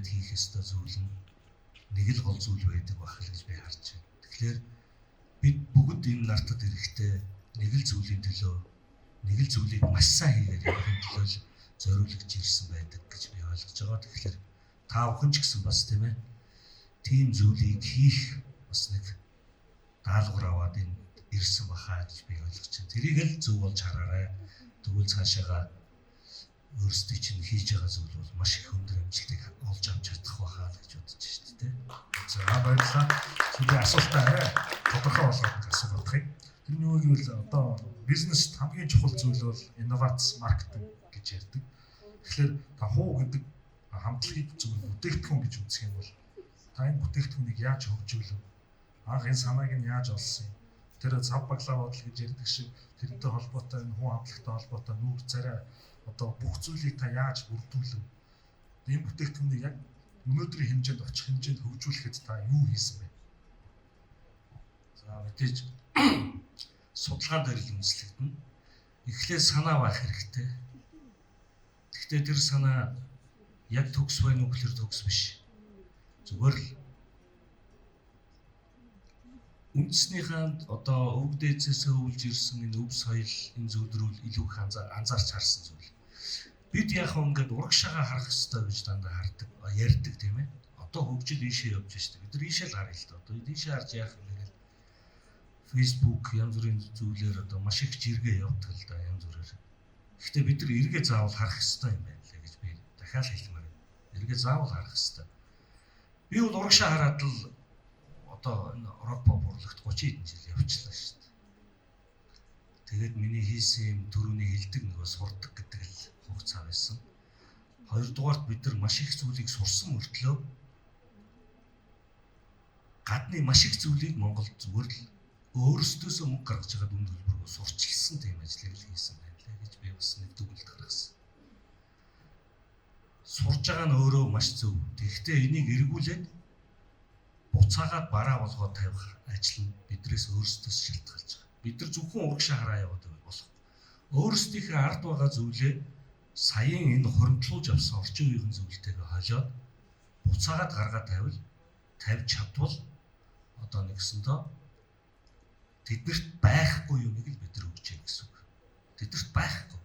яриад хийх ёстой зүйл нь нэг л гол зүйл байдаг байх л гэж би харж байна. Тэгэхээр бид бүгд энэ нартад эрэхтэй нэг л зүйлийн төлөө нэг л зүйлийг маш сайн хийгээд явахын төлөө зориулж ирсэн байдаг гэж би ойлгож байгаа. Тэгэхээр та бүхэн ч гэсэн бас тийм ээ тийм зүйлийг хийх бас нэг даалгавар аваад энэ ирсэн бахаа гэж би ойлгож байна. Тэрийг л зөв болж хараарай. Тэгвэл цаашаага өөрсдөө чинь хийж байгаа зүйл бол маш их өндөр амжилтыг олж авч чадах байхаа гэж бодож байна тийм. За баярлалаа. Чиний асуултаа арай тодорхой болгоод асуултыг. Тэрний үг нь одоо бизнест хамгийн чухал зүйл бол инновац маркетинг гэж ярьдаг. Тэгэхээр та хуу гэдэг хамтлагийг зөвхөн бүтээгдэхүүн гэж үзэх юм бол та энэ бүтээгдэхүүнийг яаж хөгжүүлв? Анх энэ санааг нь яаж олсон юм? Тэр цав баглаа бодол гэж ярьдаг шиг тэрнтэй холбоотой энэ хүн амтлагтай холбоотой нүүр царай одоо бүх зүйлийг та яаж бүрдүүлв? Энэ бүтээгдэхүүнийг яг өнөөдрийн хэмжээнд очих хэмжээнд хөгжүүлэхэд та юу хийсэн бэ? За мэдээж судалгаан дээр л үндэслэгдэнэ. Эхлээд санаа байх хэрэгтэй. Гэхдээ тэр санаа яг төгс байна уу гэхээр төгс биш. Зүгээр л үндэснийхээ одоо өвөг дээдсээс өвлж ирсэн энэ өв соёл энэ зүйлрүүл илүү их анзаарч харсан зүйл. Бид яг ингээд урагшаага харах хэрэгтэй гэж дандаа хардаг, ярьдаг тийм ээ. Одоо хөгжил ийшээ явж штэ. Бид нар ийшээ л харъя л да. Одоо ийшээ харж яах юм бэ? Facebook янз бүрийн зүйлээр одоо маш их жиргээ явуулдаг л да янз бүрээр. Гэхдээ бид нар эргээ заавал харах хэрэгтэй юм байна лээ гэж би дахиад хэлмээр байна. Эргээ заавал харах хэрэгтэй. Би бол урагшаа хараад л одоо энэ рок поп урлагт 30 хэдэн жил явчихлаа шүү дээ. Тэгээд миний хийсэн юм төрөний хилдэг нөгөө сурдаг гэдэг л хугацаа байсан. Хоёрдугаарт бид нар маш их зүйлийг сурсан мөртлөө гадны маш их зүйлийг Монгол зүгээр л өөрсдөөсөө мөнгө гаргаж байгаа дүн төлбөрөөр сурчилсан тийм ажлыг л хийсэн байна лээ гэж би бас нэг дүгнэлт гаргасан. Сурж байгаа нь өөрөө маш зөв. Тэгэхдээ энийг эргүүлээд буцаагаад бараа болгоод тавих ажил нь бидрээс өөрсдөөс шалтгаалж байгаа. Бид нар зөвхөн урагшаа хараа яваад болох. Өөрсдийнхээ ард байгаа зүйлээ саяын энэ хуримтлуулж авсан орчин үеийн зүйлтэйгээ холиод буцаагаад гаргаад тавьж чадвал одоо нэгсэндээ тэднэрт байхгүй юу нэг л бид нар өгч яах гэсэн үг. Тэднэрт байхгүй.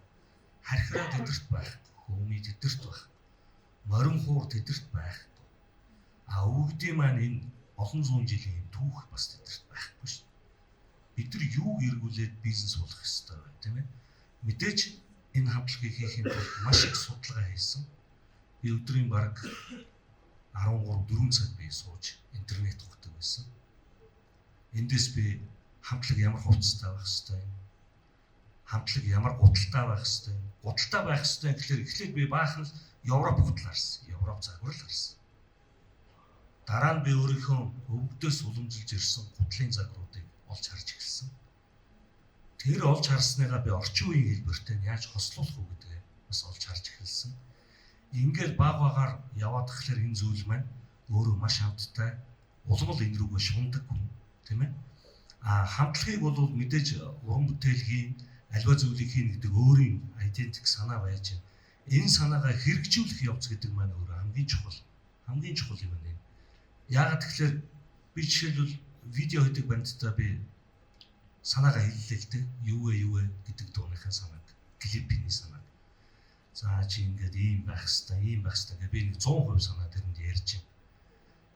Хархираа тэднэрт байхгүй. Хүмүүний тэднэрт байх. Морин хуур тэднэрт байхгүй. Өвгдийн маань энэ олон зуун жилийн түүх бас тэднэрт байхгүй шүү дээ. Бид нар юу эргүүлээд бизнес болох ёстой вэ, тийм ээ? Мэдээж энэ хамтлагийг хийхин тулд маш их судалгаа хийсэн. Би өдрийн бараг 13-4 цаг би сууж интернет ухдаг байсан. Эндээс би хамтлаг ямар хувцастай байх ёстой юм? Хамтлаг ямар гудалтай байх ёстой юм? Гудалтай байх ёстой гэхэлэр эхлээд би баахан Европ хөтлөөрсөн. Европ загвар л харсан. Дараа нь би өөрийнхөө өвгдөөс уламжилж ирсэн гутлын загваруудыг олж харж эхэлсэн. Тэр олж харсныгаа би орчин үеийн хэлбэртэй яаж хослуулах вэ гэдгээ бас олж харж эхэлсэн. Ингээд баг багаар яваад тахлаар энэ зүйл маань өөрөө маш хамттай улмал энэ рүүгээ шундаг хүн, тийм ээ? Хамтлагийг бол мэдээж уран бүтээлгийн альва зүйлийг хийнэ гэдэг өөрийн идентик санаа байж байна. Энэ санаагаа хэрэгжүүлэх явц гэдэг маань өөрөө хамгийн чухал юм байна. Яагаад тэгэхээр би жишээлбэл видео хийдэг бандтаа би санаагаа хэллээ л дээ. Юу вэ гэдэг дууныхаа санааг, клипний санааг. За чи ингээд ийм байх хэвээр гэж би нэг 100% санаа тэрэнд ярьж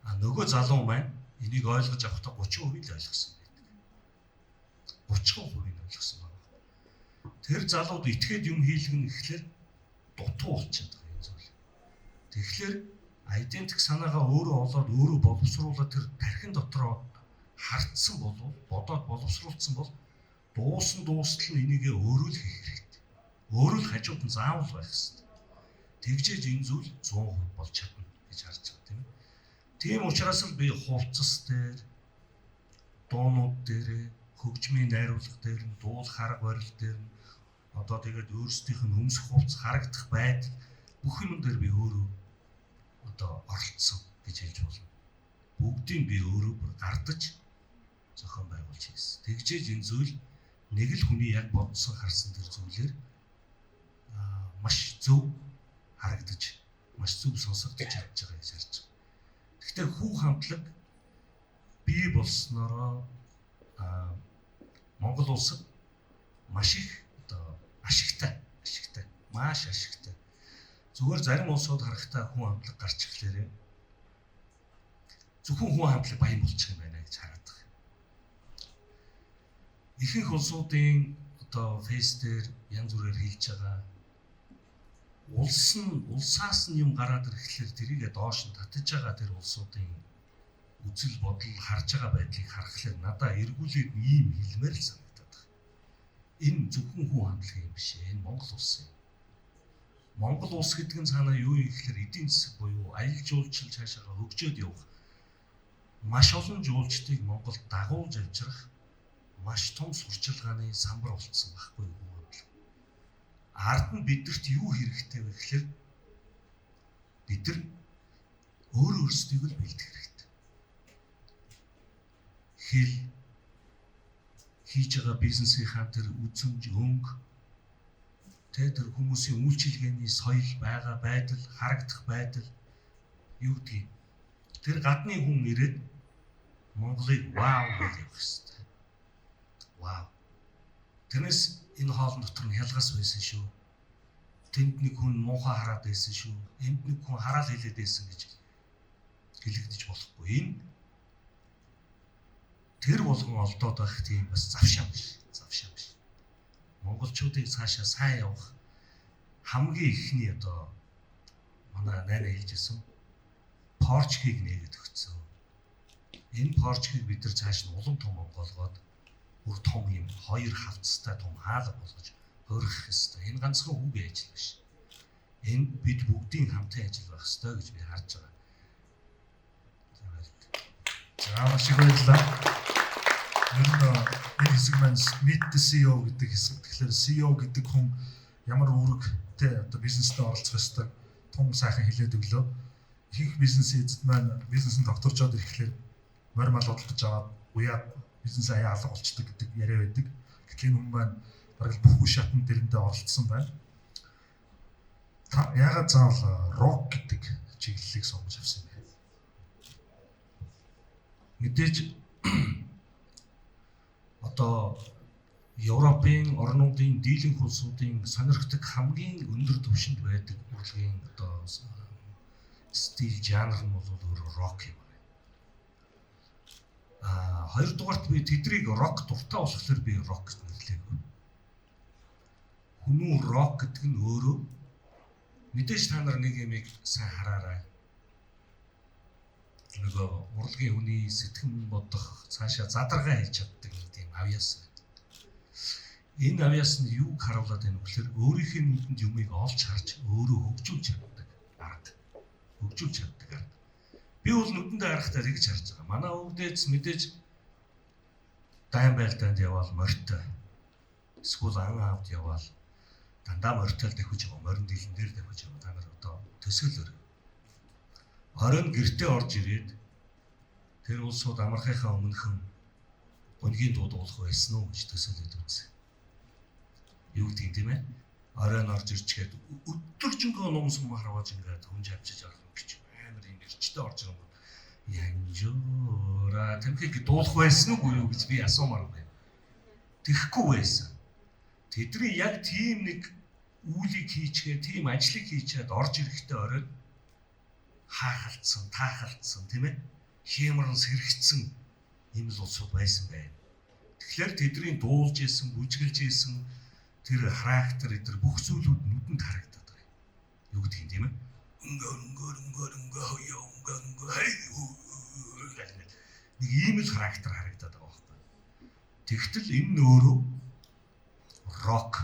байна. Нөгөө залуу маань энийг ойлгож авахдаа 30% л ойлгосон байдаг. 30% нь ойлгосон байна. Тэр залууд итгээд юм хийлгэн гэхлээр дутуу болчиход байгаа юм зүйл. Тэгэхээр идентик санаагаа өөрөө олоод өөрөө боловсруулаад тэр тархин дотроо хартсан болов бодоод боловсруулсан бол дуустал нь энийгээ өөрөө л хийх хэрэгтэй. Өөрөө л хажууд нь заавал байх хэрэгтэй. Тэгжээж энэ зүйл 100% болж чадна гэж харж байгаа тийм ээ. Тийм учраас л би хувцас дээр, дуунууд дээр, хөгжмийн найруулга дээр, дуул харга барил дээр одоо тэгээд өөрсдийнх нь өмсөх хувцас харагдах байдал бүх юм дээр би өөрөө одоо оролцсон гэж хэлж болно. Бүгдийг би өөрөө бүр гардаж зохион байгуулж хийсэн. Тэгжээж энэ зүйл нэг л хүний яг бодсон харсан тэр зүйлээр маш зөв харагдаж маш зөв сонсогдож чадж байгаа гэж харж байгаа. Гэхдээ хүү хамтлаг бий болсноороо Монгол улсад маш их одоо ашигтай, маш ашигтай. Зүгээр зарим улсууд харахтаа хүн хамтлаг гарч ирэхлээр зөвхөн хүн хамтлаг баян болчих юм байна гэж хараад байгаа. Ихэнх улсуудын одоо фейс дээр янз бүрээр хийж байгаа улсаас нь юм гараад ирэхлээр тэрийгэ доош нь татаж байгаа тэр улсуудын үзэл бодол харж байгаа байдлыг харахад надад эргүүлээд ийм хэлмээр л санагдаад байна. Энэ зөвхөн хүн хамтлагийн юм биш ээ. Энэ Монгол улс юм. Монгол улс гэдэг нь цаанаа юу юм гэхээр эдийн засаг буюу аялал жуулчлал цаашаа хөгжөөд явах маш олон жуулчдыг Монголд дагуулж авчрах маш том сурчлагын самбар болцсон байхгүй юу? Ард нь бидэрт юу хэрэгтэй вэ гэхээр бид нар өөрсдийгөө л бэлдэх хэрэгтэй. Хэл хийж байгаа бизнесийнхаа тэр үзмж өнгө тэр хүмүүсийн үйлчилгээний соёл байгаа байдал, харагдах байдал юу гэдгийг тэр гадны хүн ирээд Монголыг вау гэж явах хэрэгтэй. Вау. Тэрнээс энэ хоолн дотор нь хялгас байсан шүү. Тэнд нэг хүн муухай хараад байсан шүү. Энд нэг хүн хараал хэлээд байсан гэж хэлэгдэж болохгүй. Энэ тэр болгон олдоод байх тийм бас завшаа биш. Монголчуудыг цаашаа сайн явах хамгийн ихний одоо манай найна хэлжсэн порчгийг нээгээд өгсөн. Энэ порчгийг бид нар цааш нь улам том онгоолгоод бүр том юм хоёр хавцтай том хаалга болгож хөрөх ёстой. Энэ ганцхан хүүгийн ажил биш. Энэ бид бүгдийн хамтын ажил байх ёстой гэж би харж байгаа. За маш их баярлалаа. Энэ хэсэг маань Meet the CEO гэдэг хэсэг. Тэгэхээр CEO гэдэг хүн ямар үүрэгтэй одоо бизнестэй оролцох ёстой том сайхан хэлээд өглөө. Ихэнх бизнес эзэд маань бизнесэнд докторжоод ирэхлээр морь мал бодлож аваад уяад бизнес аяа алга болчдөг гэдэг яриа байдаг. Гэтэл энэ хүн маань бараг бүх үе шатнд дэрэндээ оролцсон байна. Та яагаад заавал рок гэдэг чиглэлийг сонгож авсан бэ? Мэдээж одоо Европын орнуудын дийлэнх улсуудын сонирхдаг хамгийн өндөр түвшинд байдаг урлагийн одоо стил жанр нь бол өөрөө рок юм. Хоёрдугаарт би тэднийг рок дуртай болохоор би рок гэж нэрлэв. Хүмүүн рок гэдэг нь өөрөө мэдээж та нар нэг юмыг сайн хараарай. Нөгөө урлагийн хүний сэтгэн бодох цаашаа задаргаа хийж чаддаг тийм авьяас. Энэ авьяас нь юуг харуулад байна вэ гэхээр өөрийнхөө нүдэнд юмыг олж харж өөрөө хөгжүүлж чаддаг арга. Би бол нүдэндээ харахтаа тэгж харж байгаа. Манай өвгдөөс мэдээж дайн байлдаанд яваал морьтой. Эсвэл ан аавд яваал дандаа морьтой давхиж байгаа. Морин дийлэн дээр давхиж байгаа. Та нар одоо төсөөлөөр. Оройн гэртээ орж ирээд тэр улсууд амархайхаа өмнөхөн гонгийн дууд уулах байсан уу гэж төсөөлөд үзье. Юу гэдэг юм бэ? Оройн орж ирчгээд өдөржингөө ном сум харваж ингээд хүнж авчиж орох гэж амар юм ирчтэй орж байгаа юм. Янжуура тэмхийг дуулах байсан уу юу гэж би асуумаар байна. Тэхгүй байсан. Тэдний яг тийм нэг үүлийг хийчгээ, тийм ажлыг хийчээд орж ирэхдээ оройн хаахалцсан, таахалцсан тийм ээ. Хямран сэрэгцсэн юм л улсууд байсан байна. Тэгэхээр тэдний дуулж исэн, бүжгэлж исэн тэр характер эдэр бүх зүйлүүд нүдэнд харагдаад байна. Юу гэдэг юм тийм ээ? Нэг ийм л характер харагдаад байгаа байхгүй. Тэгтэл энэ өөрөө рок.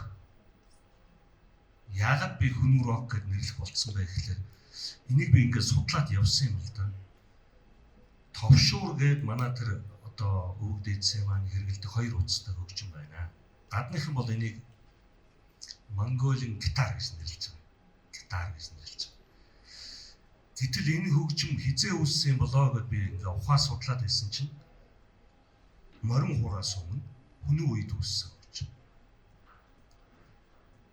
Яагаад би хүн рок гэд нэрлэх болцсон бэ гэхээр энийг би ингээд судлаад явсан юм л да. Товшуур гээд манай тэр одоо өвөг дээдсээ маань хэрэгэлдэг хоёр утастай хөгжим байна. Гадныхан бол энийг Монголын гитар гэж нэрлэж байгаа. Гэтэл энэ хөгжим хизээ үүссэн болоо гэд би ингээ ухаа судлаад байсан чинь морин хураас өмнө хүний үед үүссэн хөгжим.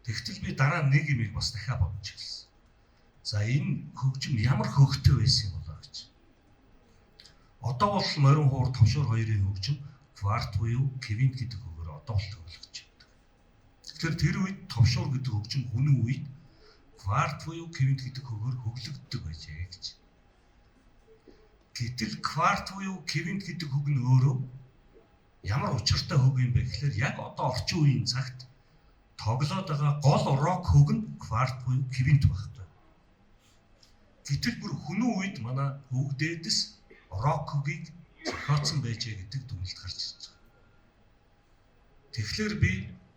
Тэгтэл би дараа нэг юмыг бас дахиад бодож ирсэн. За энэ хөгжим ямар хөгтэй байсан юм болоо гэж. Одоо бол морин хуур товшуур хоёрын хөгжим кварт буюу квинт гэдэг үгээр одоо бол төвлөгдөж байна. Тэгэхээр тэр үед товшуур гэдэг хөгжим үнэн үед кварт буюу квинт гэдэг үгээр хөглөгддөг байжээ гэж. Гэтэл кварт буюу квинт гэдэг үг нь өөрөө ямар учиртай хөг юм бэ гэхээр яг одоо орчин үеийн цагт тоглоод байгаа гол рок хөг нь кварт буюу квинт багтав. Гэтэл бүр хүнүү үед манай өвөг дээдэс рок хөгийг зохиоцсон байжээ гэдэг дүгнэлт гарч ирж байгаа. Тэгэхээр би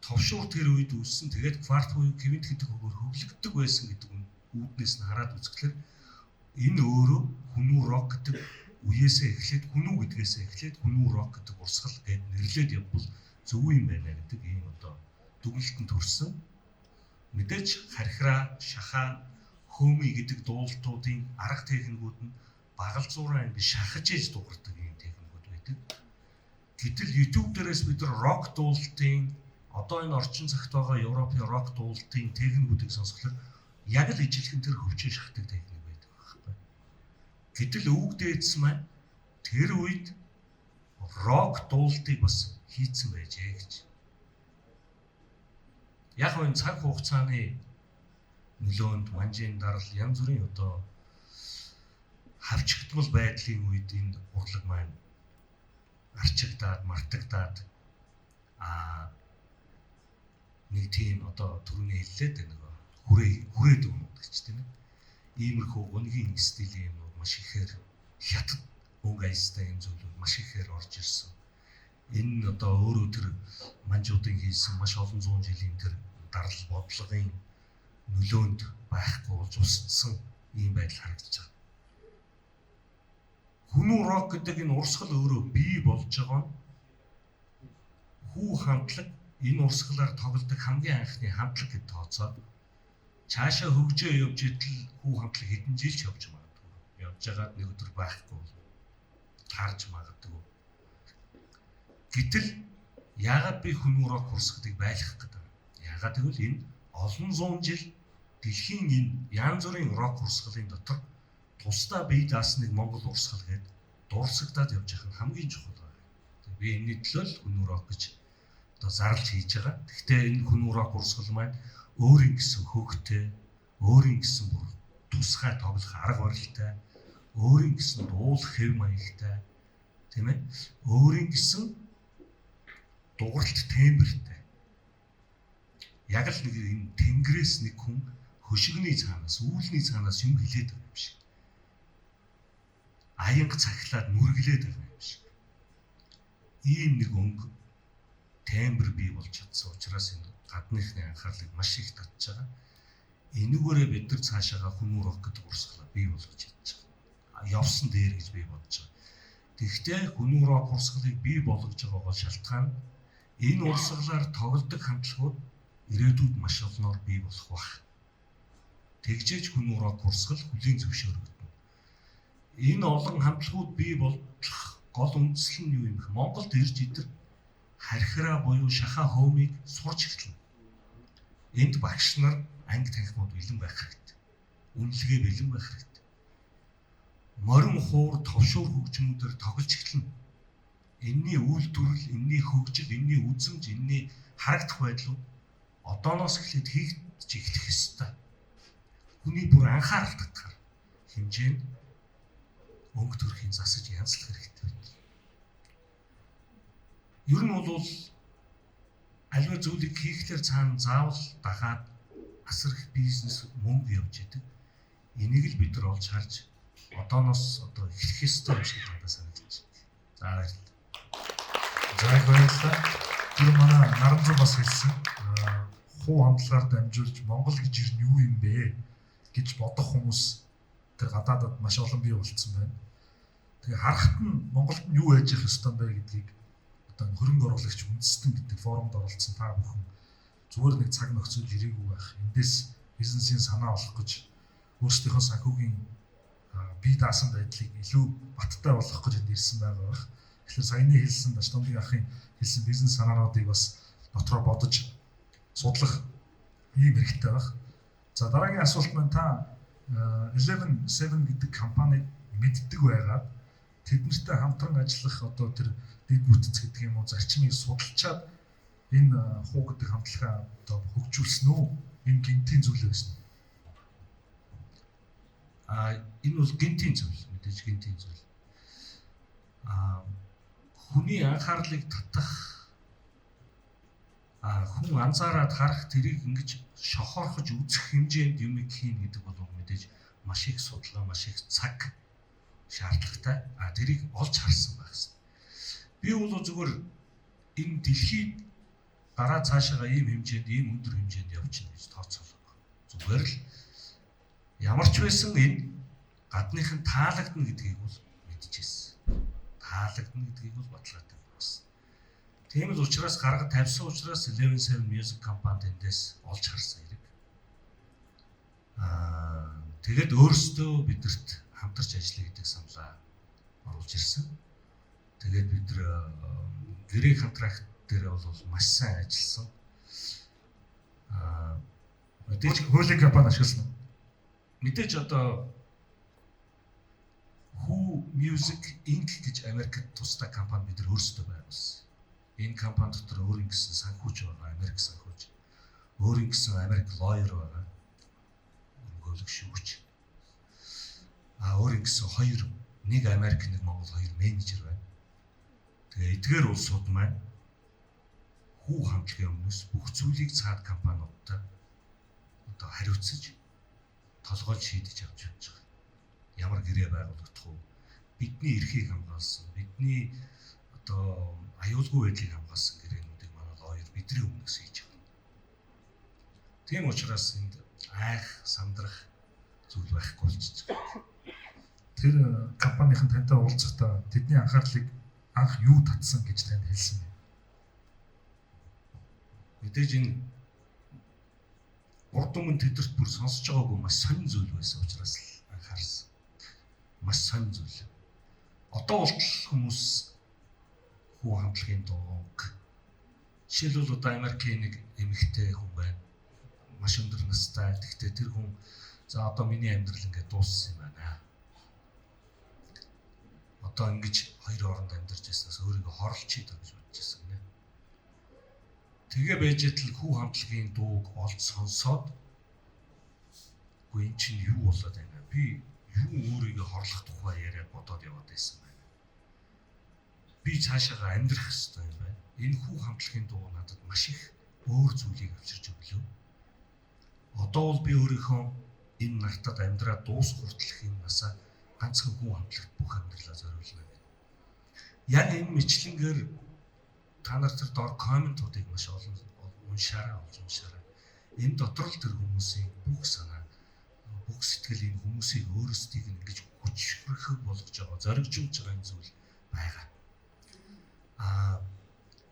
товшуур тэр үед үүссэн тэгээд кварт буюу квинт гэдэг үгээр хөглөгддөг байсан гэдэг нь үүднээс нь хараад үзэхлээр энэ өөрөө хүнүү рок гэдэг үеэсээ эхлээд хүнүү гэдгээсээ эхлээд хүнүү рок гэдэг урсгал гэд нэрлээд явбал зөв юм байна гэдэг ийм одоо дүгнэлтэнд төрсэн. Мэдээж хархираа, шахаа, хөөми гэдэг дуулалтуудын арга техникүүд нь багалзуураа ингэ шахаж ээж дуурдаг ийм техникүүд байдаг. Гэтэл YouTube дээрээс бид нар рок дуулалтын одоо энэ орчин цагт байгаа Европын рок дуулалтын техникүүдийг сонсохлоор яг л ижилхэн тэр хөвчин шахдаг техник байдаг байхгүй. Гэтэл өвөг дээдс маань тэр үед рок дуулалтыг бас хийцэн байжээ гэж. Яг энэ цаг хугацааны нөлөөнд манжийн дарал янз бүрийн одоо хавчигдмал байдлын үед энэ урлаг маань арчигдаад, мартагдаад нэг тийм одоо түрүүний хэллээд нэг хүрээд өгнөд гэж тийм ээ. Иймэрхүү өнгийн стилийн юм маш ихээр хятад өнгө аястай юм зүйлүүд маш ихээр орж ирсэн. Энэ одоо өөрөө тэр манжуудын хийсэн маш олон зуун жилийн тэр дарал бодлогын нөлөөнд байхгүй болж устсан ийм байдал харагдаж байгаа. Хүнүү рок гэдэг энэ урсгал өөрөө бий болж байгаа нь хүү хамтлаг энэ урсгалаар тоглодог хамгийн анхны хамтлаг гэд тооцоод цаашаа хөгжөө явж идэл хүү хамтлаг хэдэн жил ч явж магадгүй. Явж байгаад нэг өдөр байхгүй таарж магадгүй. Гэтэл яагаад би хүнүү рок урсгалыг байлгах гэдэг вэ? Яагаад гэвэл энэ олон зуун жил дэлхийн энэ янз бүрийн рок урсгалын дотор тусдаа бие даасан нэг монгол урсгал гээд дурсагдаад явж байгаа нь хамгийн чухал байна. Би энэний төлөө л хүнүү рок гэж одоо зарлж хийж байгаа. Гэхдээ энэ хүнүү рок урсгал маань өөрийн гэсэн хөгтэй, өөрийн гэсэн бүр тусгай тоглох арга барилтай, өөрийн гэсэн дуулах хэв маягтай, тийм ээ? Өөрийн гэсэн дууралт тембертэй. Яг л нэг энэ тэнгэрээс нэг хүн хөшигний цаанаас, үүлний цаанаас юм хилээд байгаа юм шиг. Аянга цахилаад нүргэлээд байгаа юм шиг. Ийм нэг өнгө тембер бий болж чадсан учраас энэ гадныхны анхаарлыг маш их татж байгаа. Энүүгээрээ бид нар цаашаага хүнүү рок гэдэг урсгалаа бий болгож чадж байгаа. Явсан дээр гэж би бодож байгаа. Тэгэхдээ хүнүү рок урсгалыг бий болгож байгаагаа шалтгаан энэ урсгалаар тоглодог хамтлагууд ирээдүйд маш олноор бий болох бах. Тэгжээж хүнүү рок урсгал хүлийн зөвшөөрөгдөнө. Энэ олон хамтлагууд бий болох гол үндэслэл нь юу юм бэ? Монголд ирж идэр хархираа буюу шахаа хоомыг сурч эхэлнэ. Энд багш нар анги танхимууд бэлэн байх хэрэгтэй. Үнэлгээ бэлэн байх хэрэгтэй. Морин хуур товшуур хөгжмүүдээр тоглож эхэлнэ. Энийний үйлдвэрлэл, энийний хөгжил, энийний үзмж, энийний харагдах байдлууд одооноос эхлээд хийгдэж эхлэх ёстой. Хүний бүр анхаарал татгаар хэмжээнд өнгө төрхийн засаж янзлах хэрэгтэй байна. Ер нь бол аливаа зүйлийг хийхлээр цаана заавал дагаад асар их бизнес мөнгө явж идэг. Энийг л бид нар олж харж одооноос одоо эхлэх ёстой юм шиг надад санагдаж байна. За баярлалаа. Тэр манай Наранзуу бас хэлсэн. Хуу хамтлагаар дамжуулж Монгол гэж юу юм бэ гэж бодох хүмүүс тэр гадаадад маш олон бий болцсон байна. Тэгээ харахад нь Монголд нь юу яаж явах ёстой бэ гэдгийг одоо хөрөнгө оруулагч үндэстэн гэдэг форумд оролцсон та бүхэн зүгээр нэг цаг нөхцөл ирээгүй байх. Эндээс бизнесийн санаа олох гэж өөрсдийнхөө санхүүгийн бие даасан байдлыг илүү баттай болгох гэж энд ирсэн байгаа байх. Тэгэхээр саяны хэлсэн Дашдомгийн ахын хэлсэн бизнес санаануудыг бас дотроо бодож судлах ийм хэрэгтэй байх. За дараагийн асуулт маань та 11-7 гэдэг компаниг мэддэг байгаад тэднэртэй хамтран ажиллах одоо тэр дэд бүтц гэдэг юм уу зарчмыг судалчаад энэ хуу гэдэг хамтлагаа одоо хөгжүүлсэн үү? Энэ гинтийн зүйл байсан. Энэ бол гинтийн зүйл, мэдээж гинтийн зүйл. Хүний анхаарлыг татах хүн анзаараад харах тэрийг ингэж шохорхож үзэх хэмжээнд юм хийн гэдэг бол мэдээж маш их судалгаа, маш их цаг шаардлагатай. Тэрийг олж харсан байх гэсэн. Би бол зүгээр энэ дэлхийд дараа цаашаага ийм хэмжээнд, ийм өндөр хэмжээнд явчихна гэж тооцоолоо. Зүгээр л ямар ч байсан энэ гадныхан таалагдана гэдгийг бол мэдчихсэн. Таалагдана гэдгийг бол баталгаатай байсан. Тийм л учраас гаргаж тавьсан учраас 11-7 Music компанид эндээс олж харсан хэрэг. Тэгээд өөрсдөө бидэрт хамтарч ажиллая гэдэг саналаа оруулж ирсэн. Тэгээд бид нэр гэрээ контракт дээр бол маш сайн ажилласан. Мэдээж хуулийн компани ашигласан. Мэдээж одоо Who Music Inc гэж Америкт тусдаа компани бид нар өөрсдөө байгуулсан. Энэ компани дотор өөрийн гэсэн санхүүж байгаа, Америк санхүүж. Өөрийн гэсэн Америк lawyer байгаа. Хөнгөлөг шүүгч. Өөрийн гэсэн нэг Америк, нэг Монгол хоёр менежер байна. Тэгээ эдгээр улсууд маань хүү хамтлагийн өмнөөс бүх зүйлийг цаад компаниудад одоо хариуцаж толгойд шийдэж авч явж байгаа. Ямар гэрээ байгуулагдах уу? Бидний эрхийг хамгаалсан, бидний одоо аюулгүй байдлыг хамгаалсан гэрээнүүдийг манай лойер бидний өмнөөс хийж байгаа. Тийм учраас энд айх, сандрах зүйл байхгүй болчихж байгаа. Тэр компанийн тантай уулзахдаа тэдний анхаарлыг анх юу татсан гэж танд хэлсэн бэ? Мэдээж энэ урд өмнө тэдэрт бүр сонсож байгаагүй маш сонин зүйл байсан учраас л анхаарсан. Маш сонин зүйл. Одоо болтол хүмүүс хүү хамтлагийн дууг жишээлбэл одоо Америкийн нэг эмэгтэй хүн байна. Маш өндөр настай. Тэгтээ тэр хүн за одоо миний амьдрал ингээд дууссан юм байна. Одоо ингэж хоёр хооронд амьдарч байснаас өөрийгөө хорлолчих гэж бодож байсан гинэ. Тэгээ байж идэл хүү хамтлагийн дууг олж сонсоод үгүй эн чинь юу болоод байна? Би юу өөрийгөө хорлох тухай яриад бодоод яваад байсан байна. Би цаашаа амьдрах хэрэгтэй юм байна. Энэ хүү хамтлагийн дуу надад маш их өөр зүйлийг авчирч өглөө. Одоо бол би өөрийнхөө энэ нартад амьдраад дуус хүртэлх юм насаа ганцхан хүү хамтлагт бүх амьдралаа зориулна гэдэг. Яг энэ мэтлэнгээр та нар тэр доор комментуудыг маш олон уншаарай. Энэ дотор л тэр хүмүүсийн бүх санаа, бүх сэтгэл энэ хүмүүсийг өөрсдийг ингэж хүчрэх болгож байгаа, зоригжуулж байгаа юм зүйл байгаа.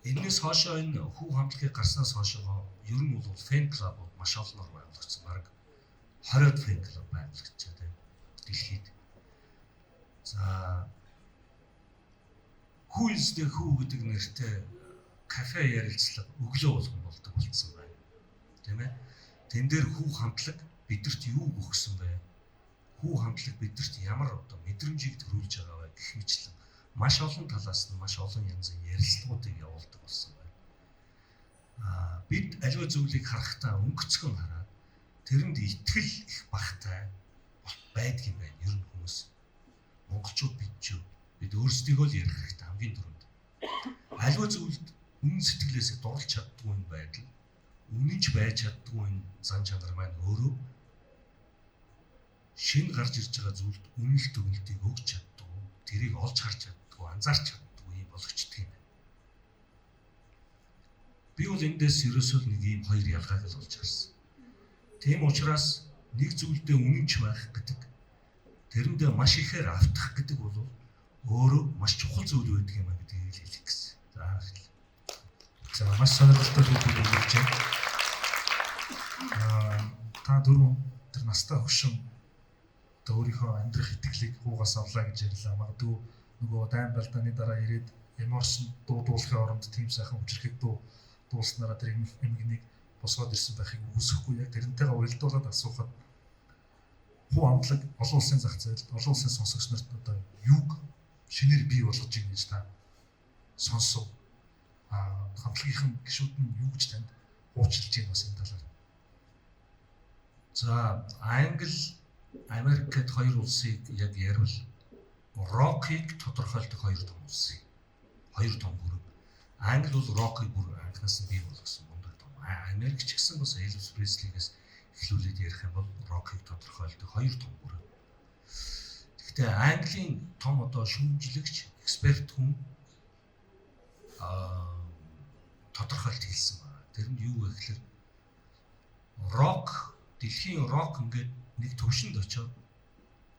Энэс хоошоо энэ хүү хамтлагийг гарснаас хоошоо ер нь бол фэн клуб маш олноор байгуулагдсан. Бараг 20-од фэн клуб байгуулагдчихсан тийм дэлхийд. За Who is the Who гэдэг нэртэй кафе ярилцлага өглөө болгон болдог болсон байна. Тийм ээ. Тэн дээр хүү хамтлаг бидэрт юу өгсөн бэ? Хүү хамтлаг бидэрт ямар одоо мэдрэмжийг төрүүлж байгаа вэ гэх мэтлэн маш олон талаас нь маш олон янзын ярилцлагуудыг явуулдаг болсон байна. Бид аливаа зүйлийг харахтаа өнгөцгөн хараад тэрэнд итгэл их багтай байдг юм байна. Ер нь хүмүүс монголчууд бид өөрсдийгөө л ярих хэрэгтэй хамгийн түрүүнд. Аливаа зүйлд үнэн сэтгэлээсээ дурлж чаддгүй энэ байдал, үнэнч байж чаддгүй энэ зан чанар маань өөрөө шинэ гарч ирж байгаа зүйлд үнэлт өгнөлтийг өгч чаддгүй, тэрийг олж харж чаддгүй, анзаарч чаддгүй юм болгочдөг юм байна. Би бол эндээс ерөөсөө нэг ийм хоёр ялгааг л олж харсан. Тийм учраас нэг зүйлдээ үнэнч байх гэдэг, тэрэндээ маш ихээр автах гэдэг бол өөрөө маш чухал зүйл байдаг юм а гэдгийг хэлэх гэсэн. За маш сонирхолтой зүйлүүд хэлж байна. Та дөрөв тэр настай хөшин одоо өөрийнхөө амьдрах итгэлийг хуугаас авлаа гэж ярьлаа. Магадгүй нөгөө дайн балдааны дараа ирээд эмоцсон дуудуулахын оронд тийм сайхан хүчрхэг дууснараа тэр эмгнийг босгоод ирсэн байхыг үгүйсэхгүй. Яг тэрнтэйгээ уялдуулаад асуухад хуу амтлаг олон улсын зах зээлд олон улсын сонсогч нарт одоо юуг шинээр бий болгож ийн гэж та сонсов. Хамтлагийнхан гишүүд нь юу гэж танд хуучилж ийн бас энэ талаар. За Англи, Америкт хоёр улсыг яг ярил рокийг тодорхойлдог хоёр том улс. Хоёр том бүрэг. Англи бол рокийг бүр анхнаас нь бий болгосон мундаг том. Америк ч гэсэн бас Elvis Presley-гээс эхлүүлээд ярих юм бол рокийг тодорхойлдог хоёр том бүрэг. Гэхдээ Английн том одоо шүүмжлэгч, эксперт хүн тодорхойлт хийсэн байна. Тэр нь юу вэ гэхээр рок, дэлхийн рок ингээд нэг төвшөнд очиод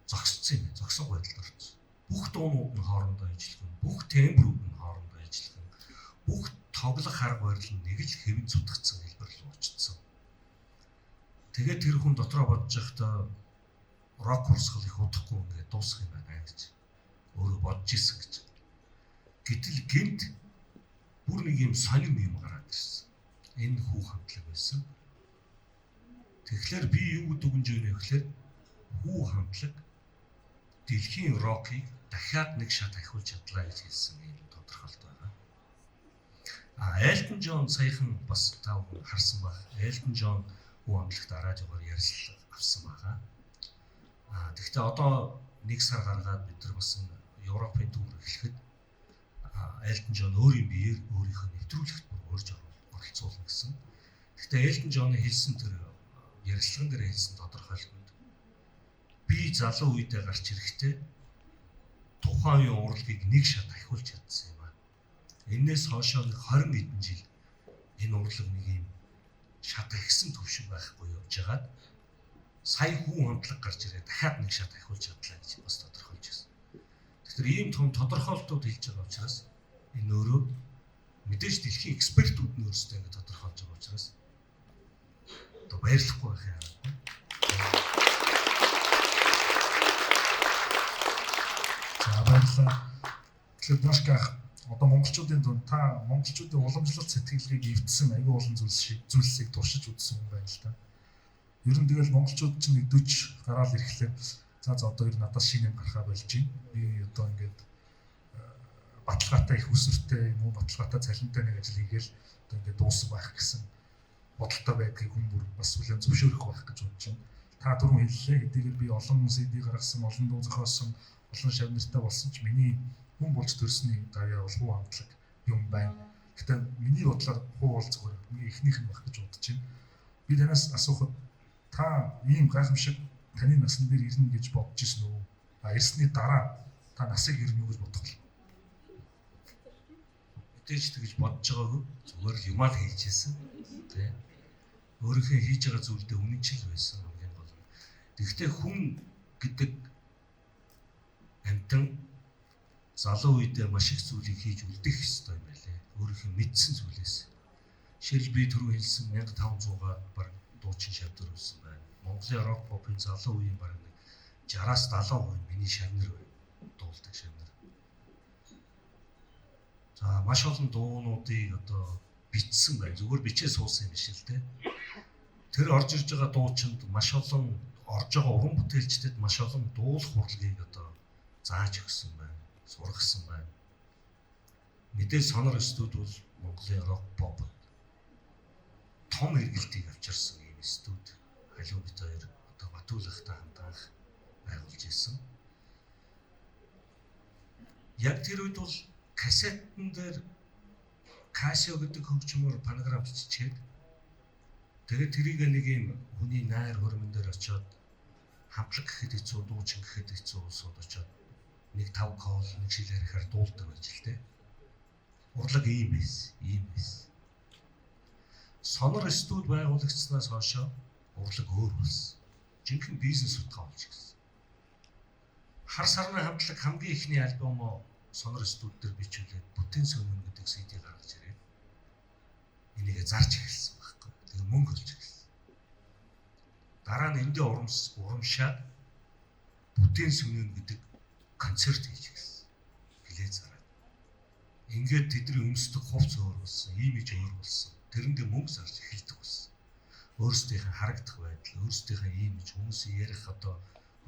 зогсцсон юм. Зогсох байдалд орсон. Бүх дуунууд нь хоорондоо ижилхэн, бүх тембрүүд нь хоорондоо ижилхэн, бүх тоглох арга барил нь нэг л хэвэн цутгацсан хэлбэр рүү очсон. Тэгээд тэр хүн дотроо бодож байхдаа рок урсгал их удахгүй ингээд дуусах юм байна гэж өөрөө бодож ирсэн гэж. Гэтэл гинт бүр нэг юм сонирм юм гараад ирсэн. Энэ хүү хамтлаг байсан. Тэгэхээр би юу гэдэг юм жийнэ гэхээр хүү хамтлаг дэлхийн рокийг дахиад нэг шат ахиулж чадлаа гэж хэлсэн юм тодорхойлт байна. Элтон Джон саяхан бас тав харсан баг. Элтон Джон хүү хамтлагт радиогоор ярилцлага авсан байгаа. Тэгэхдээ одоо нэг сар гаргаад бид нар бас Европын төвөр эхлэхэд Элтон Джон өөрийн биеэр өөрийнхөө нэвтрүүлэгт урьж оролцуулна гэсэн. Гэхдээ Элтон Джоны хэлсэн тэр ярилцлаган дээр хэлсэн тодорхойлтод би залуу үедээ гарч ирэхдээ тухайн үеийн урлагийг нэг шат ахиулж чадсан юм аа. Энээс хойшоо 20 хэдэн жил энэ урлаг нэг юм шат ахисан төвшин байхгүй явж байгаад сая хүн хамтлаг гарч ирээ дахиад нэг шат ахиулж чадлаа гэж бас тодорхойлж байна. Тэгэхээр ийм том тодорхойлтууд хэлж байгаа учраас энэ өөрөө мэдээж дэлхийн экспертүүд нь өөрсдөө ингэ тодорхойлж байгаа учраас одоо баярлахгүй байх юм. За баярлалаа. Тэгэхээр Дашках одоо монголчуудын дунд та монголчуудын уламжлалт сэтгэлгээг эвдсэн аюул олон зүйлсийг туршиж үзсэн юм байна л да. Ер нь тэгэл монголчууд чинь нэг 40 гараал ирэхлээр за одоо ер нь надаас шинэ юм гарахаа болж байна. Би одоо ингээд баталгаатай их усртэй юм уу баталгаатай цалинтай нэг ажил хийгээл одоо ингээд дуусах байх гэсэн бодолтой байдгийг хүн бүр бас үлэн зөвшөөрөх байх гэж бодож байна. Та түрүүн хэллээ хэдийгээр би олон CD гаргасан, олон дуу зохиосон, олон шавнартай болсон ч миний хүн болж төрсний гавьяа бол хуу хамтлаг юм байна. Гэхдээ миний бодлоор хуу бол зүгээр эхнийх нь байх гэж бодож байна. Би танаас асуухад та ийм гайхамшиг таны насны дээр ирнэ гэж бодож ирсэн үү? Ирсний дараа та насыг ирнэ үү гэж бодох вэ? Мэдээж тэгж бодож байгаагүй. Зүгээр л юмаа хийж ирсэн. Тэ. Өөрийнхөө хийж байгаа зүйлдээ үнэнчил байсан хамгийн гол. Тэгэхдээ хүн гэдэг амтан залуу үедээ маш их зүйлийг хийж үлдэх ёстой юм байлээ. Өөрийнхөө мэдсэн зүйлээс. Жишээл би түрүү хэлсэн 1500-аар баг дуучин шавдар байсан байна. Монголын рок попын залуу үеийн баг 60-аас 70% миний шавнар дуулдаг шавнар. За маш олон дуунуудыг одоо бичсэн байна. Зүгээр бичээ суусан юм биш л те. Тэр орж ирж байгаа дуучинд маш олон орж байгаа уран бүтээлчдэд маш олон дуулах урлагийг одоо зааж өгсөн байна. Сургасан байна. Мэдээж сонор студ бол Монголын рок поп том эргэлтийг авчирсан юм студ. Халиу бит хоёр одоо Батүлхтай хамт анх байгуулж ирсэн. Яг тэр үед бол кассетн дээр Casio гэдэг хөгжмөр фонограф бичээд тэгээд тэрийг нэг юм хүний найр хөрмөн дээр очиод хамтлаг гэхэд хэцүү, дуучин гэхэд хэцүү улсууд очиод нэг 5 кол нэг шил ярихаар дуулдаг байж л те. Урлаг ийм байсан. Сонор студ байгуулагчснаас хойшоо урлаг өөр болсон. Жинхэнэ бизнес утгаа болж гисэн. Хар сарны хамтлаг хамгийн ихний альбомоо сонор студ дээр бичүүлээд бүтэн сөнөн гэдэг CD гаргаж ирээд энийгээ зарж эхэлсэн байхгүй. Тэгээ мөнгө олж эхэлсэн. Дараа нь эндээ урамшаад бүтэн сөнөн гэдэг концерт хийж эхэлсэн. Билет зараад. Ингээд тэдний өмсдөг хувц өөр болсон, имиж өөр болсон. Тэрэндээ мөнгө зарж эхэлдэг болсон. Өөрсдийнхээ харагдах байдал, өөрсдийнхээ имиж, хүмүүсийн ярих одоо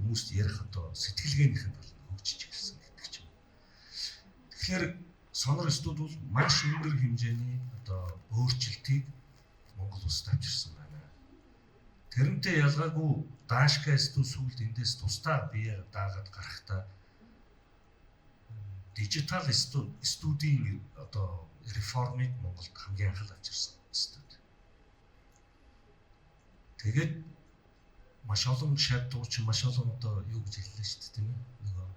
хүмүүст ярих одоо сэтгэлгээнийх нь бол хөгжиж эхэлсэн гэдэг ч юм. Тэгэхээр сонор студ бол маш өндөр хэмжээний одоо өөрчлөлтийг Монгол улсад авчирсан байна. Тэрнтэй ялгаагүй Даашка студ сүүлд эндээс тусдаа бие даагаад гарахдаа дижитал студийн одоо реформыг Монголд хамгийн анх авчирсан студ. Тэгээд маш олон шаардлагач маш олон одоо юу гэж хэллээ шүү дээ тийм ээ. Нөгөө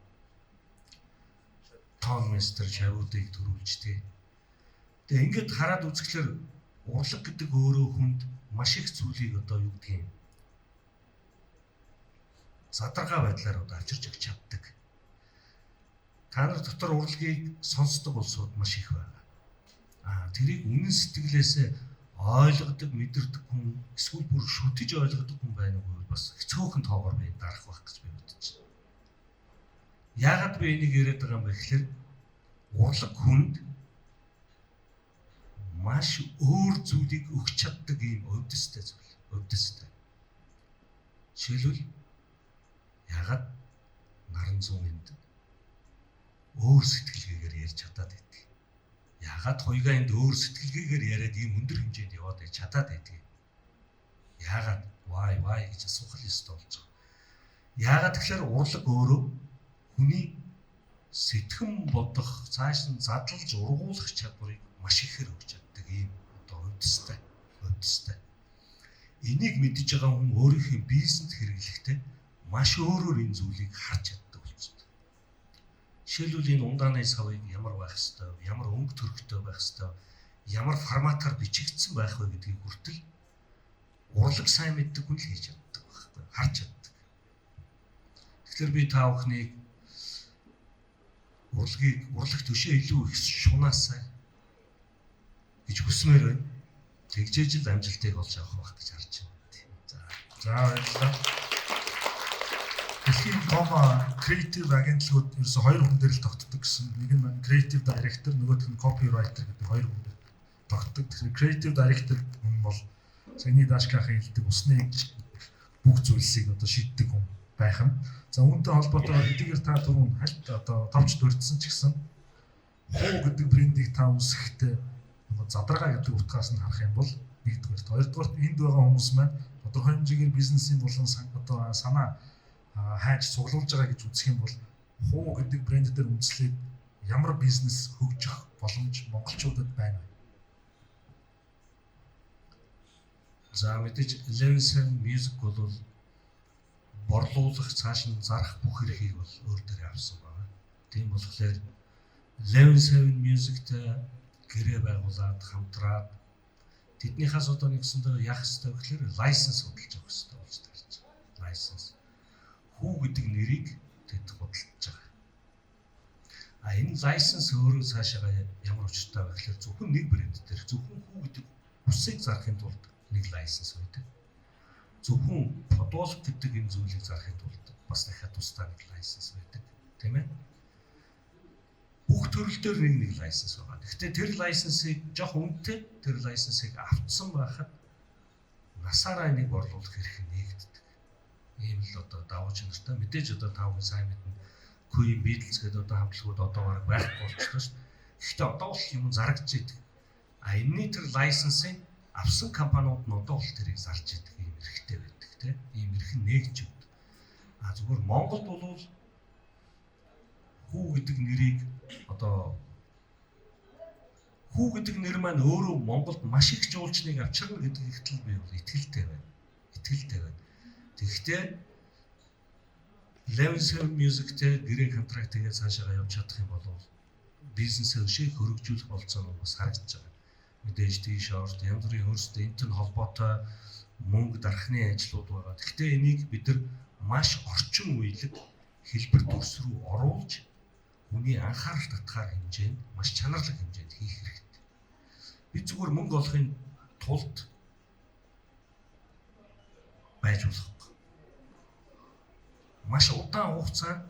тон мастер шавуудыг төрүүлж тээ. Тэгээ ингээд хараад үзэхлээр урлаг гэдэг өөрөө хүнд маш их зүйлийг одоо юу гэдгийг задаргаа байдлаар одоо авчирч өгч чаддаг. Та нар дотор урлагийг сонсдог улсууд маш их байна. Тэрийг үнэн сэтгэлээсээ ойлгодог, мэдэрдэг хүн эсвэл бүр шүтэж ойлгодог хүн байна уу гэвэл бас хэцүүхэн тоогоор би дарах байх гэж би бодож байна. Яагаад би энийг яриад байгаа юм бэ гэхээр урлаг хүнд маш өөр зүйлийг өгч чаддаг ийм өвдөстэй зүйл. Өвдөстэй. Жишээлбэл яагаад наран зүүн энд өөр сэтгэлгээгээр ярьж чадаад байдаг. Яагаад хоёугаа энд өөр сэтгэлгээгээр яриад ийм өндөр хэмжээнд яваад байж чадаад байдаг. Яагаад why гэж асуух ёстой болж байгаа. Яагаад тэгэхээр урлаг өөрөө хүний сэтгэн бодох, цааш нь задлж ургуулах чадварыг маш ихээр өгч чаддаг ийм одоо өвдөстэй. Энийг мэдж байгаа хүн өөрийнхөө бизнесд хэрэглэхдээ маш өөрөөр энэ зүйлийг харж чаддаг болчихдог. Жишээлбэл энэ ундааны савыг ямар байх ёстой, ямар өнгө төрхтэй байх ёстой, ямар форматаар бичигдсэн байх вэ гэдгийг хүртэл урлаг сайн мэддэг хүн л хийж чаддаг байхгүй, харж чаддаг. Тэгэхээр би та бүхнийг урлаг төшөө илүү их шунаасаа гэж хүсмээр байна. Тэгжээж л амжилтыг олж авах байх гэж харж байна. За баярлалаа. Дэлхийн том креатив агентлагууд ерөөсө хоёр хүн дээр л тогтдог гэсэн. Нэг нь креатив директор, нөгөөх нь копирайтер гэдэг хоёр хүн дээр тогтдог. Тэгэхээр креатив директор хүн бол саяны Даашкаахын хэлдэг усны бүх зүйлсийг одоо шийддэг хүн байх нь. За үүнтэй холбоотойгоор хэдийгээр та түрүүн хальт одоо товч дурдсан ч гэсэн хуу гэдэг брендийг та үүсгэхдээ задаргаа гэдэг утгаас нь харах юм бол нэгдүгээрт, хоёрдугаарт энд байгаа хүмүүс маань тодорхой хэмжээгээр бизнесийн болон одоо санаа хайж цуглуулж байгаа гэж үзэх юм бол хуу гэдэг брэнд дээр үндэслээд ямар бизнес хөгжих боломж монголчуудад байна вэ? За мэдээж 11 Music бол борлуулах, цааш нь зарах бүх эрхийг бол өөр дээр авсан байна. Тийм болохоор 11 Music-тэй гэрээ байгуулад хамтраад тэднийхээс одоо нэгсэндээ яах ёстой вэ гэхээр лайсенс худалдаж авах ёстой болж тарж байгаа. Лайсенс. Хүү гэдэг нэрийг тэд худалдаж байгаа. Энэ лайсенс өөрөө цаашаа ямар учиртай вэ гэхээр зөвхөн нэг брэнд дээр зөвхөн хүү гэдэг усыг зарахын тулд нэг лайсенс байдаг. Зөвхөн подолк гэдэг энэ зүйлийг зарахын тулд бас дахиад тусдаа нэг лайсенс байдаг. Тийм ээ? Бүх төрөл дээр нэг лайсенс байгаа. Гэхдээ тэр лайсенсыг жоох үнэтэй тэр лайсенсыг авцсан байхад насаараа энийг борлуулах хэрэг нэгддэг. Ийм л одоо давуу чанартай. Мэдээж одоо та бүхэн сайн мэднэ. Queen Beatles гэдэг одоо хамтлагууд одоо бараг байхгүй болчихлоо шүү дээ. Гэхдээ одоо л юм зарагдж идэг. Энэний тэр лайсенсыг авсан компаниуд нь одоо л тэрийг зарж идэг ийм эрхтэй байдаг тийм. Ийм эрх нь нэгж өгдөг. Зүгээр Монголд бол хүү гэдэг нэрийг одоо хүү гэдэг нэр маань өөрөө Монголд маш их жуулчныг авчирна гэдэг ихтэл би бол итгэлтэй байна. Тэгэхдээ 11 Music-тэй гэрээ контракт хийгээд цаашаа явж чадах юм бол бизнесээ өшөө хөргөжүүлэх болцоо нь бас харагдаж байгаа. Мэдээж T-shirt, янз бүрийн өөрсдөө энтэй холбоотой мөнгө дарахны ажлууд байгаа. Гэхдээ энийг бид нар маш орчин үеийг хэлбэр төгс рүү оруулж хүний анхаарал татгаар хэмжээнд маш чанарлаг хэмжээнд хийх хэрэгтэй. Бид зүгээр мөнгө олохын тулд байж болохгүй. Маш удаан хугацаанд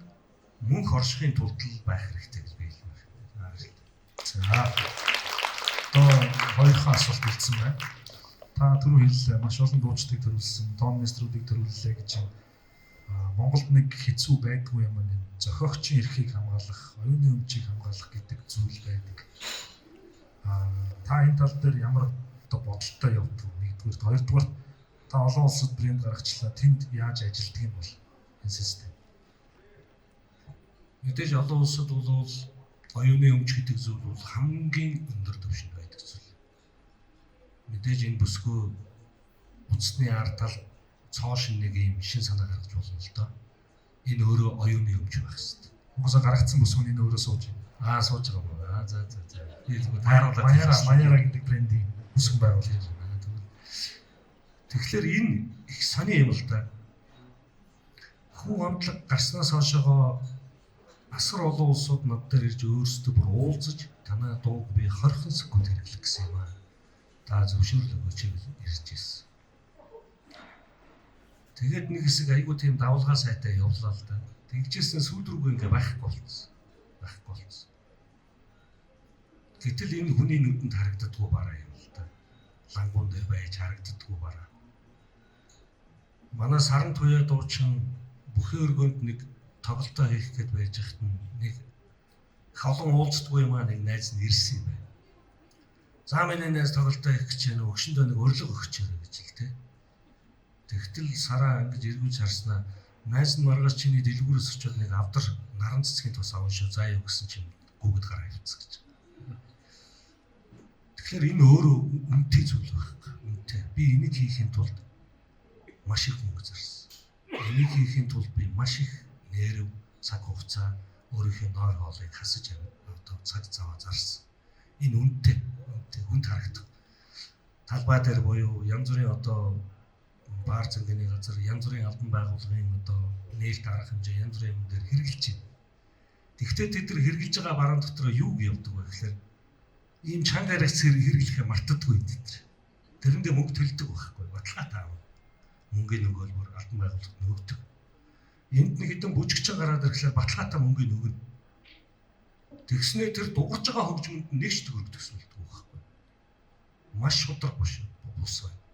мөнгө оршихын тулд л байх хэрэгтэй гэж би хэлмээр. За. Одоо хоёрхан асуулт хэлсэн байна. Та түрүү хэллээ маш олон дуучдыг төрүүлсэн, том местрүүдийг төрүүллээ гэж. Монголд нэг хэцүү байдгүй юм нэг зохиогчийн эрхийг хамгаалах, оюуны өмчийг хамгаалах гэдэг зүйл байдаг. Та энэ тал дээр ямар одоо бодолтой явдаг вэ? Нэгдүгээр, хоёрдугаар та олон улсад брэнд гаргачлаа. Тэнд яаж ажилтдаг юм бол энэ систем? Мэдээж олон улсад бол оюуны өмч гэдэг зүйл бол хамгийн өндөр түвшинд байдаг зүйл. Мэдээж энэ бүсгүй үндэсний ард тал цоошин нэг юм шин санаа гаргаж болно л доо. Энэ өөрөө оюуны өмч байх хэрэгтэй. Угсаа гаргацсан бүсгүй энэ өөрөө сууж байна. Сууж байгаа юм. За. Би зүгээр Маяра гэдэг брендийн бүсгэн байгуул. Тэгэхээр энэ их сони юм л да. Хүү амтлаг гарснаас хойшоо асар олон улсууд над дээр ирж өөрсдөө бүр уулзаж танаа дууг би 20 секунд хэрэглэх гэсэн юм аа. Та зөвшөөрлөг өгөөч гэж ирж ирсэн. Тэгээд нэг хэсэг айгуу тийм давлгаа сайтай явлаа л да. Тэгжсэн сүүл рүүгээ ингээ байхгүй болсон. Гэтэл энэ хүний нүдэнд харагддаггүй бараа юм л да. Лангуун дээр байж харагддаггүй бараа. Манай саран туяа дуучин бүхэн өргөнд нэг тоглолтоо хийх гээд байж хат нэг олон уулздаггүй юм аа нэг найз нь ирсэн юм байна. За миний найз тоглолтоо хийх гэж байна. Өгшөндөө нэг өрлөг өгч ярэ гэж л те. Тэгтэл сараа ингэж эргүүлж харснаа найз нь маргаас чиний дэлгүүрээс очиод нэг авдар наран цэцгийн тус аван шүү. За юу гэсэн чинь гүгэд гараа явцсан гэж. Тэгэхээр энэ өөрөө үнэтэй зүйл байхгүй. Үнэтэй. Би энийг хийхин тулд маш их мөнгө зарсан. Энийг хийхин тулд би маш их нэрв, цаг хугацаа, өөрийнхөө нойр хоолыг хасаж одоо цаг цаваа зарсан. Энэ үнэтэй хүнд харагдах. Талбай дээр буюу янз бүрийн одоо баар зэнгэний газар, янз бүрийн албан байгууллагын одоо нээлт арга хэмжээ янз бүрийн юм дээр хэрэгжилж байна. Тэгвэл тэд нар хэрэгжилж байгаа баруун дотор юу явдаг вэ гэхээр ийм чанга хэрэгц хэрэглэхээ мартдаггүй тэд нар. Тэрэндээ мөнгө төлдөг байхгүй баталгаа таав. Мөнгөний нөгөөлбөр албан байгууллагт нөгдөг. Энд нэг хэдэн бүжигчин гараад ирэхлээр баталгаатай мөнгөний нөгөн. Тэгснээр тэр дугарч байгаа хөгжмөнд нэгч төгрөг төсвөлдөг байхгүй. Маш шудраг бус байна.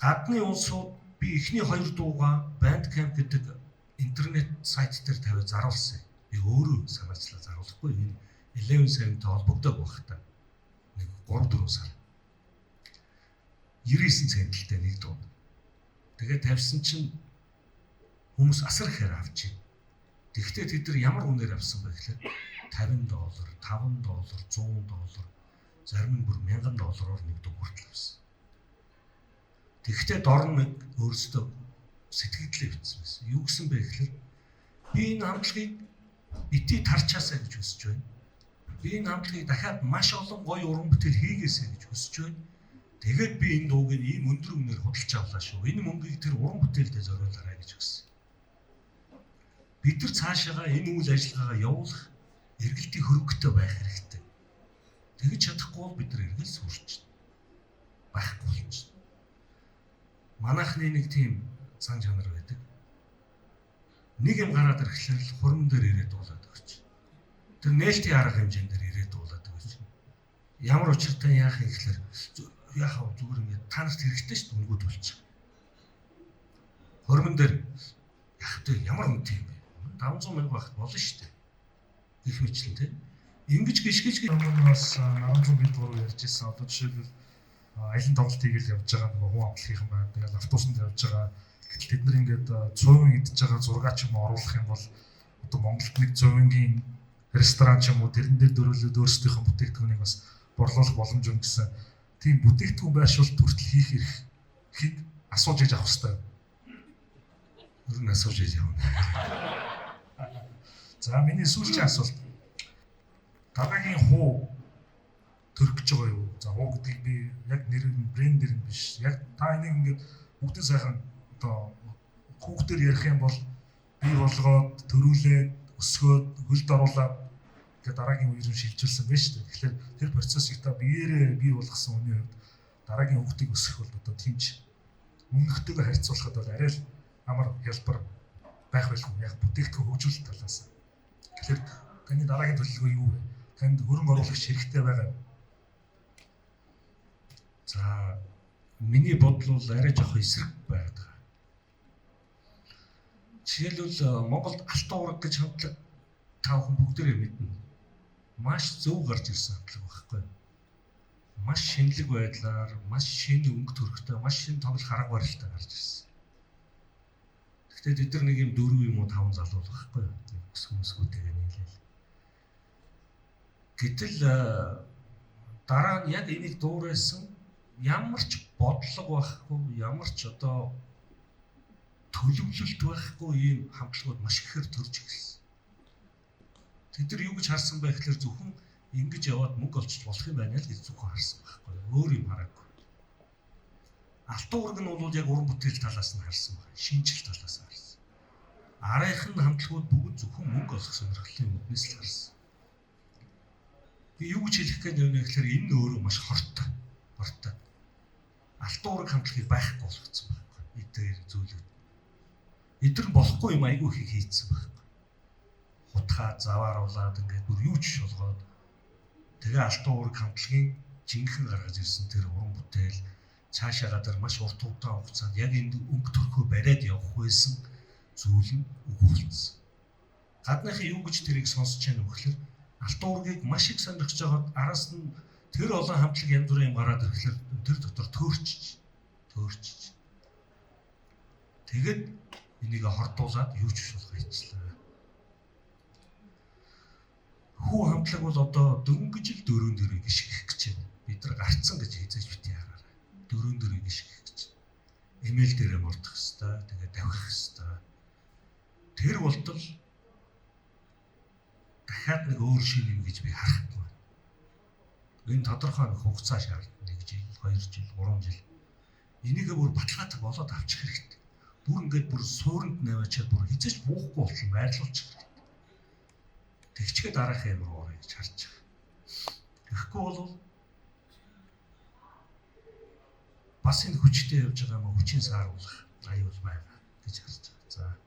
Гадны улсууд би эхний хоёр дуугаа Bandcamp гэдэг интернет сайт дээр тавиад заруулсан. Би өөрөө санаачлаа заруулахгүй. Энэ 11 сартай холбогддог байх та. Нэг 3-4 сар. 99 центэлтэй нэг дуу. Тэгээд тавьсан чинь хүмүүс асар ихээр авч байна. Тэгвэл тэд нар ямар үнээр авсан бэ гэхээр $50, $5, $100, зарим нь бүр $1000-оор нэг дуу хүртэл авсан. Тэгвэл дор нь өөрөөсөө сэтгэлдээ битсэн байсан. Юу гэсэн бэ гэхээр би энэ хамтлагийг бити тарчаасаа гэж хүсэж байна. Би энэ хамтлагийг дахиад маш олон гоё уран бүтээл хийгээсэй гэж хүсэж байна. Тэгээд би энэ дууг ийм өндөр үнээр худалдаж авлаа шүү. Энэ мөнгийг тэр уран бүтээлдээ зориулаарай гэж хүссэн. Бид нар цаашаага энэ үйл ажиллагаагаа явуулах эргэлтийн хөрөнгөтэй байх хэрэгтэй. Тэгж чадахгүй бол бид нар эргэл сүрч байхгүй болж. Манайхны нэг тийм сан чанар байдаг. Нэг юм гараад ирэхлээр л хурман дээр ирээд дуулаад өгч. Тэр нээлтийн арга хэмжээнд дээр ирээд дуулаад өгч. Ямар учиртай яах юм гэхээр яхаа зүгээр ингээд та нарт хэрэгтэй шүү дээ өнгөд болчих. Хурман дээр яхтай ямар үнэтэй юм бэ? 500 мянга багт болно шүү дээ. Их мэтлэн тийм. Ингиж гიშгэж өмнөөс 10 бид гурав ярьж ирсэн. Одоо жишээлбэл аялын тоглолт хийгээл явж байгаа нөгөө хүн амтлахын байна. Тэгэл автобусанд явж байгаа. Гэтэл тэд нар ингээд цөөвөн идж байгаа зураг ч юм уу оруулах юм бол одоо Монголд нэг цөөвөнгийн ресторан ч юм уу тэрэн дээр дөрвөлөд өөрсдийнхөө бүтээгдэхүүнийг бас борлуулах боломж өгнө гэсэн тийм бүтээгдэхүүн байршуулалт хүртэл хийх эрхийг асууж иж авах хэрэгтэй. Юу н асууж иж явна. За миний сүүлчийн асуулт. Дараагийн хуу төрөх гэж байгаа юу? За хуу гэдгийг би яг нэр нь брендэр нь биш. Яг та энийг ингээд бүгдээ сайхан одоо хүүхдээр ярих юм бол бий болгоод төрүүлээд өсгөөд хөлд оруулаад ингээд дараагийн үеийн шилжүүлсэн байна шүү дээ. Тэгэхээр тэр процессыг та биеэрээ бий болгосон хүний хувьд дараагийн хүүхдийг өсгөх бол одоо тиймч өмнөхтэйгээ харьцуулахад бол арай л амар хялбар байх байлгүй. Яг бүтээгдэхүүн хөгжүүлэлт талаас. Тэгэхээр таны дараагийн төлөвлөгөө юу вэ? Танд хөрөнгө оруулагч хэрэгтэй байгаа юу? За миний бодол бол арай жоох эсрэг байгаад байгаа. Жишээлбэл Монголд алтан уурга гэж хамтлаг та бүхэн бүгдээрээ мэднэ. Маш зөв гарч ирсэн хамтлаг байхгүй юу? Маш шинэлэг байдлаар, маш шинэ өнгө төрхтэй, маш шинэ тоглох арга барилтай гарч ирсэн. Гэхдээ бид нар нэг юм 4 юм уу 5 залуу байхгүй юу? Хүмүүсгүйтэйгээ нийлээл. Гэтэл дараа нь яг энийг дуурайсан ямар ч бодлого байхгүй, ямар ч одоо төлөвлөлт байхгүй ийм хамтлагууд маш ихээр төрж эхэлсэн. Тэд нар юу гэж харсан байх гэхээр зөвхөн ингэж яваад мөнгө олчих болох юм байна л гэж зөвхөн харсан байхгүй юу? Өөр юм хараагүй. Алтан уурга нь бол яг уран бүтээл талаас нь харсан байна. Шинжил талаас нь харсан. Арайхан хамтлагууд бүгд зөвхөн мөнгө олох сонирхлын үүднээс л харсан. Би юу гэж хэлэх гээд байна вэ гэхээр энэ өөрөө маш хортой. Алтан уурга хамтлагыг байхгүй болгоцсон байхгүй. Эдгээр зүйлүүд. Эдгээр нь болохгүй юм айгүй их хийцсэн байхгүй. Хутгаа завааруулаад ингээд бүр юу ч болгоод тэгээ алтан уурга хамтлагийн жинхэнэ гаргаж ирсэн тэр уран бүтээл цаашаа гадар маш урт удаан хугацаанд яг энэ өнгө төрхөө бариад явах байсан зүйл нь өгүүлсэн. Гадныхын юу гэж тэрийг сонсож байгаа юм гэхээр алтан уургийг маш их сонирхож байгаад араас нь тэр олон хамтлаг янз бүрийн юм гараад ирэхлээр тэр дотор төөрчж. Тэгэд энийг хордуулаад юу ч биш болгоо хийчихлээ. Хүү хамтлаг бол одоо дөнгөж л дөрөв дөрөв гიშгэх гэж байна. Бид нар гарцсан гэж хязгаарч бити хараарай. Дөрөв дөрөв гიშгэх гэж. Имэйл дээрээ мордох хэвээр, тэгээд давхих хэвээр. Тэр болтол дахиад нэг өөр шин юм гэж би харахгүй байна. Энэ тодорхой нэг хугацаа шаардна. 1 жил, 2 жил, 3 жил. Энийг бүр баталгаатай болоод авчих хэрэгтэй. Бүр ингээд бүр сууранд наваачаад бүр хизээч буухгүй болчихсон байрлуулчих хэрэгтэй. Тэгчгээ дараах юм руу орё гэж харж байгаа. Тэгэхгүй бол бас энэ хүчтэй явж байгаа юм хүчин сааруулах аюул байгаа гэж харж байгаа.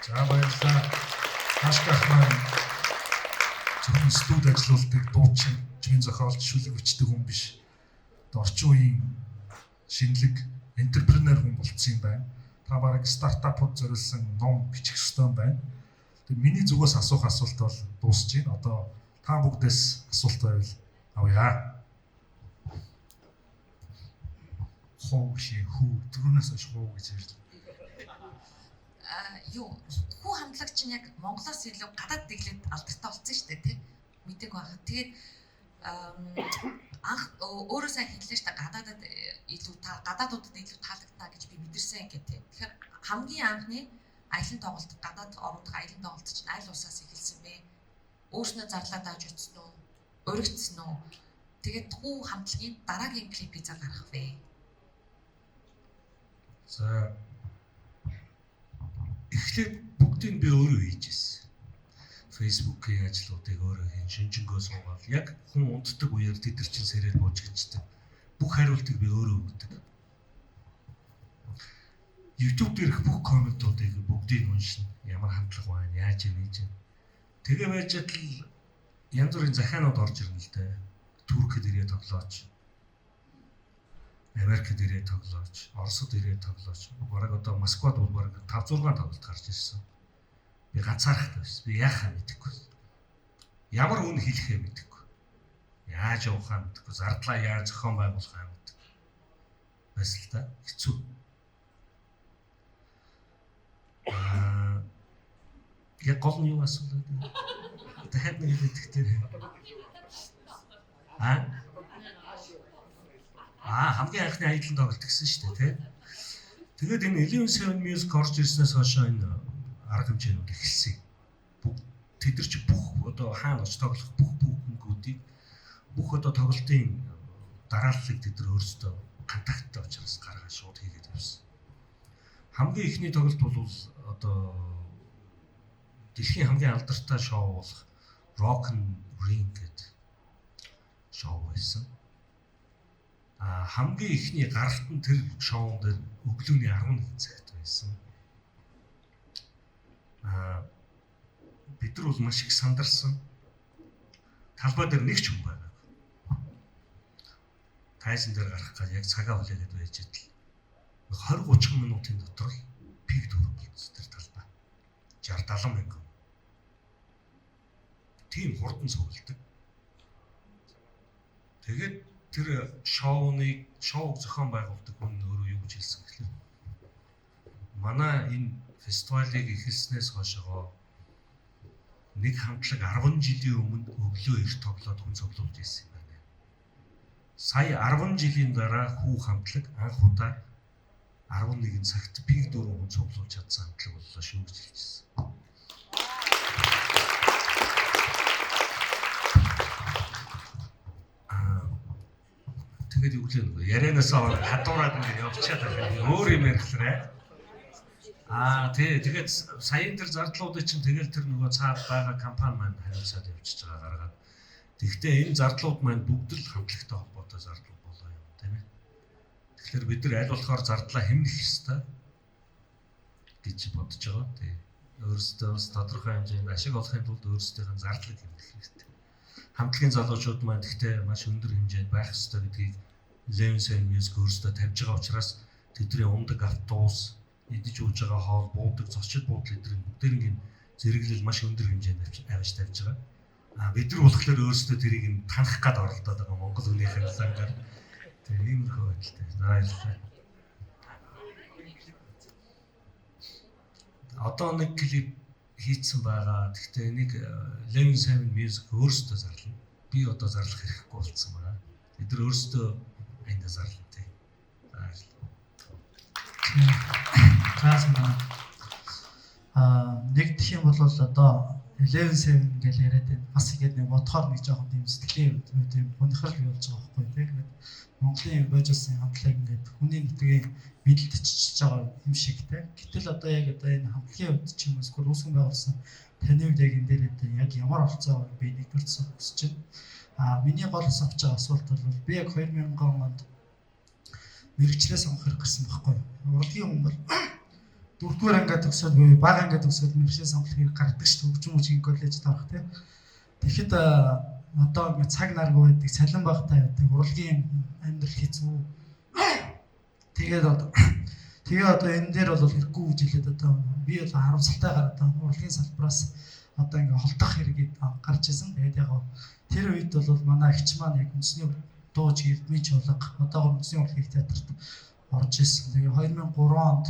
За баярлалаа. Ашгах маань зөвхөн студ ажиллаулдаг дуучин, чимийн зохиолч, шүлэг бичдэг хүн биш. Орчин үеийн шинэлэг энтерпренер хүн болцсон юм байна. Та бараг стартапууд зориулсан ном бичих ёстой юм байна. Тэгээ миний зүгээс асуух асуулт бол дуусж байна. Одоо та бүгдээс асуулт байвал авъя. Хуу түрүүнээс хойш хуу гэж ярьж байна. Хүү хамтлаг чинь яг Монголоос илүү гадаад дэглээд алдартай болсон шүү дээ, тий? Мэдээг байхад. Тэгээд анх өөрөө сайн хэллээ шүү дээ, гадаадуудад илүү таалагдана гэж би мэдэрсэн гэдэг. Тэгэхээр хамгийн анхны аялын тоглолт, гадаад орнодох аялын тоглолт чинь аль улсаас эхэлсэн бэ? Өөрснөө зарлаад авч утсан уу? Өргөцсөн уу? Тэгээд хүү хамтлагийн дараагийн клипийг гаргах вэ? За эхлээд бүгдийг би өөрөө хийжсэн. Facebook-ийн ажлуудыг өөрөө хийн, шинжэнгөө суугаад яг хүн унтдаг үеэр тэд нар чинь сэрээр бууж гिचдэг. Бүх хариултыг би өөрөө өгдөг. YouTube дээрх бүх комментуудыг бүгдийг уншина. Ямар хамтлаг байна, яаж хийж байна. Тэгээ байж л янз бүрийн захианууд орж ирнэ л дээ. Туркэд ирээ тоглооч. Америкт ирээ тоглооч, Оросд ирээ тоглооч. Бараг одоо Москвад бол бараг 5-6 тоглолт гарч ирсэн. Би ганцаархтай байсан. Би яахаа мэдэхгүй. Ямар үн хэлэхээ мэдэхгүй. Яаж явахаа мэдэхгүй. Зардлаа яаж зохион байгуулахаа мэдэхгүй. Бас л та хэцүү. Яг гол нь юу асуулаад байна? Дахиад нэг хэлэх дээр. Хамгийн анхны аялын тоглолт гэсэн шүү дээ, тий. Тэгээд энэ 11 Music орж ирснээс хойш энэ арга хэмжээнүүд эхэлсэн. Тэд нар ч бүх одоо хаана оч тоглох бүх бүхнгүүдийг бүх одоо тоглолтын дарааллыг тэд нар өөрсдөө контакттай учраас гаргаад шууд хийгээд явсан. Хамгийн ихний тоглолт бол одоо дэлхийн хамгийн алдартай шоу болох Rock and Ring гэдэг шоу байсан. Хамгийн ихний гаралт нь тэр шоунд дээр өглөөний 11 цагт байсан. Бид нар бол маш их сандарсан. Талбай дээр нэг ч хүн байгаагүй. Тайзан дээр гарах гэж яг цагаа хүлээгээд байж идэл. 20-30 минутын дотор пик дөрөв болсон тэр талбай. 60-70 мянган. Тийм хурдан цугладаг. Тэгээд тэр шоуг зохион байгуулдаг хүн өөрөө юу гэж хэлсэн гэхээр манай энэ фестивалыг эхэлснээс хойшоо нэг хамтлаг 10 жилийн өмнө өглөө эрт тоглоод хүн цуглуулж ирсэн юм байна. Сая 10 жилийн дараа хүү хамтлаг анх удаа 11 цагт пик 4 хүн цуглуулж чадсан хамтлаг боллоо шүү гэж хэлжсэн. Тэгээд юу гэлээ нөгөө ярианаас хадуураад ингэ явчихад байгаа. Өөр юм ярихлаарэ. Тэгээд саяын тэр зардлуудыг чинь тэгэл тэр нөгөө цаад байгаа компани маань хариуцаад явчихж байгаа гаргаад. Тэгэхдээ энэ зардлууд маань бүгд л хамтлагтай холбоотой зардлууд болоо юм тийм ээ. Тэгэхээр бид нар аль болохоор зардлаа хэмнэх ёстой гэж бодож байгаа. Тэг. Өөрсдөө бас тодорхой хэмжээнд ашиг олохын тулд өөрсдийнх нь зардлыг хэмнэх хэрэгтэй. Хамтлагийн залуучууд маань гэхдээ маш өндөр хэмжээнд байх ёстой гэдгийг Eleven Seven Music өөрсдөө тавьж байгаа учраас тэдний умдаг автобус, идэж ууж байгаа хоол, буудаг, зочид буудал эдгээр бүгдээрийн зэрэглэл маш өндөр хэмжээнд авч тавьж байгаа. Бид нар болохоор өөрсдөө тэрийг нь танах гад оролдоод байгаа Монгол хүнийхээ сангаар. Тэгээ иймэрхүү байдалтай. За баярлалаа. Одоо нэг клип хийцэн байгаа. Гэхдээ нэг Eleven Seven Music өөрсдөө зарлана. Би одоо зарлах хэрэггүй болсон байна. Бид нар өөрсдөө энд зарлана тий. За санаа. Нэг гэх юм бол одоо Eleven Seven гэж яриад байна. Бас ингэж нэг бодохоор нэг жоохон тийм сэтгэлийн тийм өнөхөр бий болж байгаа байхгүй тийм. Монголын божсон хамтлаг ингээд хүний нутгийн мэдлэлтчиж байгаа юм шиг тийм. Гэтэл одоо яг одоо энэ хамтлагийн хувьд ч юм уу эсвэл үүсгэн байгуулсан таны хувьд яг энэ дээр яг ямар оролцоо би нэгдүгээр хүсэж байна. Миний гол асууж байгаа асуулт бол би яг 2000 онд мэрэгчлээ сонгох хэрэг гарсан байхгүй юу? Урлагийн хүн бол 4-р ангиад төгсөөд буюу бага ангиад төгсөөд мэрэгчлээ сонгох хэрэг гардаг шүү дээ. Хөгжим мужийн коллежид авах тийм. Тэгэхэд одоо ингэ цаг наргүй байдаг, цалин багтай байдаг, урлагийн амьдрал хэцүү. Тэгээд одоо энэ дээр бол хэрэггүй гэж хэлээд одоо би бол харамсалтайгаар одоо урлагийн салбараас одоо ингэ холдох хэрэг гарч ирсэн. Тэгээд яг тэр үед бол манай агч маань яг үндэсний дууж эрдмийн чуулга одоогор үндэсний урлагийн театрт орж ирсэн. Тэгээ 2003 онд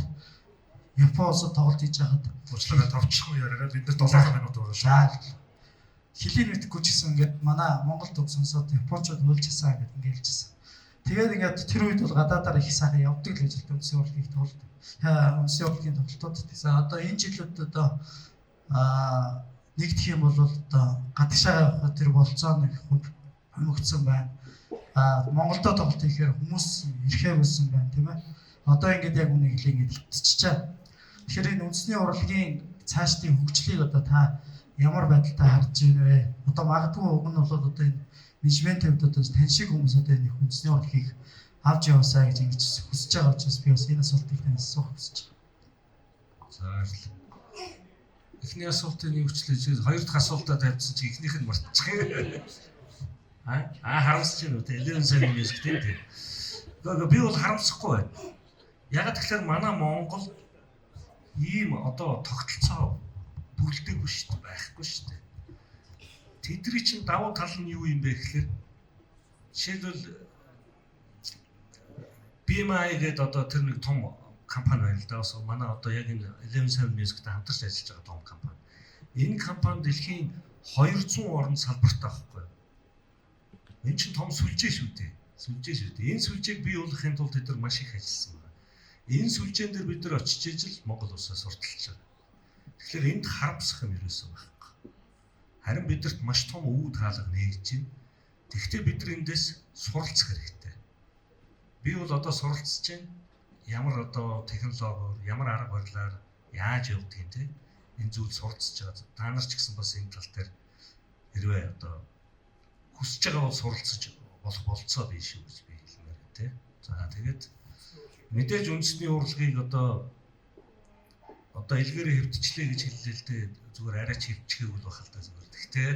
Япон улсад тоглолт хийж байхад уучлаарай товчлохгүй яриараа бид нар 7 минут байгаа шүү. Хилийн мэдхгүй ч гэсэн ингээд манай Монгол төг сонсоод Япончууд уйлжсэн гэдэг ингээд хэлжсэн. Тэгээд ингээд тэр үед бол гадаадаар их сайхан явдаг л гэж хэлдэг үндэсний урлагийн тоглолт. Үндэсний урлагийн тоглолтууд. За одоо энэ жилүүд одоо нэгдэх юм бол одоо гадагшаа явах тэр болцоо нэг хөнгөгдсөн байна. Монголдо тоглолт хийхээр хүмүүс ирэхээ болсон байна тийм ээ. Одоо ингээд яг үнийг хэлээ ингээд хитчихээ. Тэгэхээр энэ үндэсний урлагийн цаашдын хөгжлийг одоо та ямар байдалтай харж байна вэ? Одоо магадгүй уг нь бол одоо энэ менежмент хувьд одоо тань шиг хүмүүс одоо энэ үндэсний урлагийг авч яваасаа гэж ингэж хүсэж байгаа учраас би бас энэ асуултыг танаас асуух хүсэж байна. За баярлалаа. Эхний асуултыг юу хүчлээ? Хоёр дахь асуултаа тавьсан чи эхнийх нь мартчих. Харамсаж байна уу? Eleven Seven Music тийм. Би бол харамсахгүй байна. Яг тэгэхээр манай Монгол ийм одоо тогтолцоо бүрэлдээгүй шүү дээ, байхгүй шүү дээ. Тэдний чинь давуу тал нь юу юм бэ гэхээр жишээлбэл BMI гэдэг одоо тэр нэг том компани байна л да. Манай одоо яг энэ Eleven Seven Music-тэй хамтарч ажиллаж байгаа том компани. Энэ компани дэлхийн 200 орнд салбартай байхгүй юу? Энэ чинь том сүлжээ шүү дээ. Энэ сүлжээг бий болгохын тулд тэд нар маш их ажилласан байна. Энэ сүлжээн дээр бид нар очиж ижил Монгол улсаас сурталчилж байгаа. Тэгэхээр энд харамсах юм ерөөсөө байхгүй. Харин бидэрт маш том өвөг хаалга нээгдэж байна. Тэгэхдээ бид нар эндээс суралцах хэрэгтэй. Би бол одоо суралцж байна. Ямар одоо технологиор, ямар арга барилаар яаж явдаг юм те. Энэ зүйл суралцж байгаа. Та нар ч гэсэн бас энэ тал дээр хэрвээ одоо хүсэж байгаа бол суралцж болох болцоо биш шүү гэж би хэлмээр байна те. За тэгээд мэдээж үндэсний урлагийг одоо илгээрээ хэвтчлээ гэж хэллээ л дээ. Зүгээр арайч хэвчгээгүй байх л да зүгээр. Гэхдээ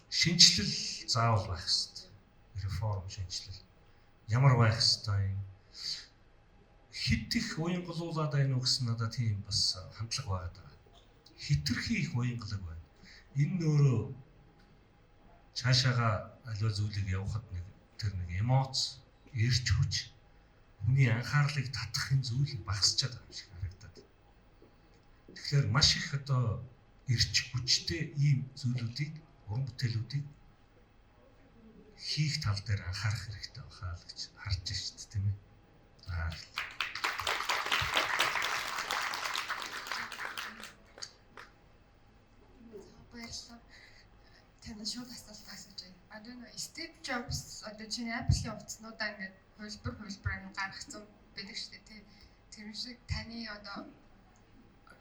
шинжилэл заавал байх хэрэгтэй. Реформ шинжилэл. Ямар байх хэрэгтэй юм? Хит их уянгалуулаад байна уу гэсэн надад тийм бас хандлага байгаа даа. хитрхи их уянгалаг байна. Энэ нөөрөө цаашаага аливаа зүйлийг явахад нэг тэр нэг эмоц, эрч хүч, хүний анхаарлыг татах юм зүйл багасчаад байгаа юм шиг харагдаад. Тэгэхээр маш их одоо эрч хүчтэй ийм зүйлүүдийг, уран бүтээлүүдийг хийх тал дээр анхаарах хэрэгтэй байна гэж харж байна шүү дээ, тийм ээ. Баярлалаа. Таны шууд асуулт асууж байна. Одоо нөө Steve Jobs одоо чиний Apple-ийн утаснуудаа ингээд хувилбар гаргасан байдаг шүү дээ, тий. Тэр шиг таны одоо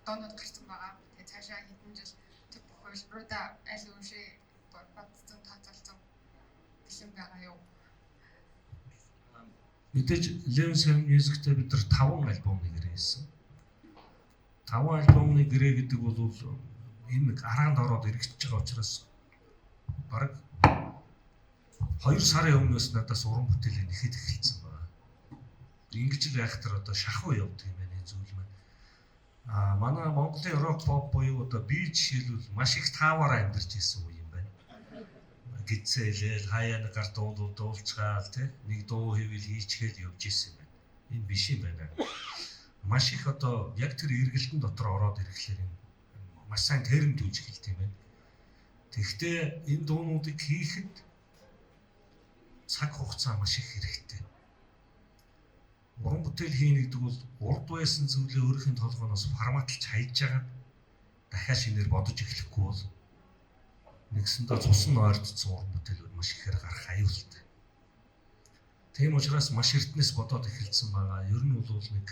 доонууд гарсан байгаа. Тэгээ цаашаа хэдэн жил тэр хувилбаруудаа аль үшээ бодсон тооцоолсон бэлэн байгаа юу? Мэдээж Eleven Seven Music-тэй бид нар 5 альбомны гэрээ хийсэн. 5 альбомны гэрээ гэдэг бол энэ нэг араанд ороод эргэжж байгаа учраас бараг 2 сарын өмнөөс надаас уран бүтээлээ нэхэд эхэлсэн байна. Ингэж л айхтар одоо шахуу явдаг юм байна зүйл маань. Манай Монголын рок pop буюу одоо би жишээлбэл маш их тааваар амьдарч ирсэн үе юм байна. Гитсэлэл хаяа нэг гар дуулцгаал тий нэг дуу хийвэл хийчгээд явж ирсэн юм байна. Энэ биш юм байна. Маш их одоо яг тэр эргэлтэн дотор ороод ирэхлээр маш сайн терм түүж эхэлт юм байна. Тэгэхдээ энэ дуунуудыг хийхэд цаг хугацаа маш их хэрэгтэй. Уран бүтээл хийнэ гэдэг бол урд байсан зүйлээ өөрийнхөө толгоноос форматлж хайж байгаа дахиад шинээр бодож эхлэхгүй бол нэгсэндээ цусан ойртсон уран бүтээлүүд маш ихээр гарах аюултай. Тийм учраас маш эртнээс бодоод эхэлсэн байгаа. Ер нь бол нэг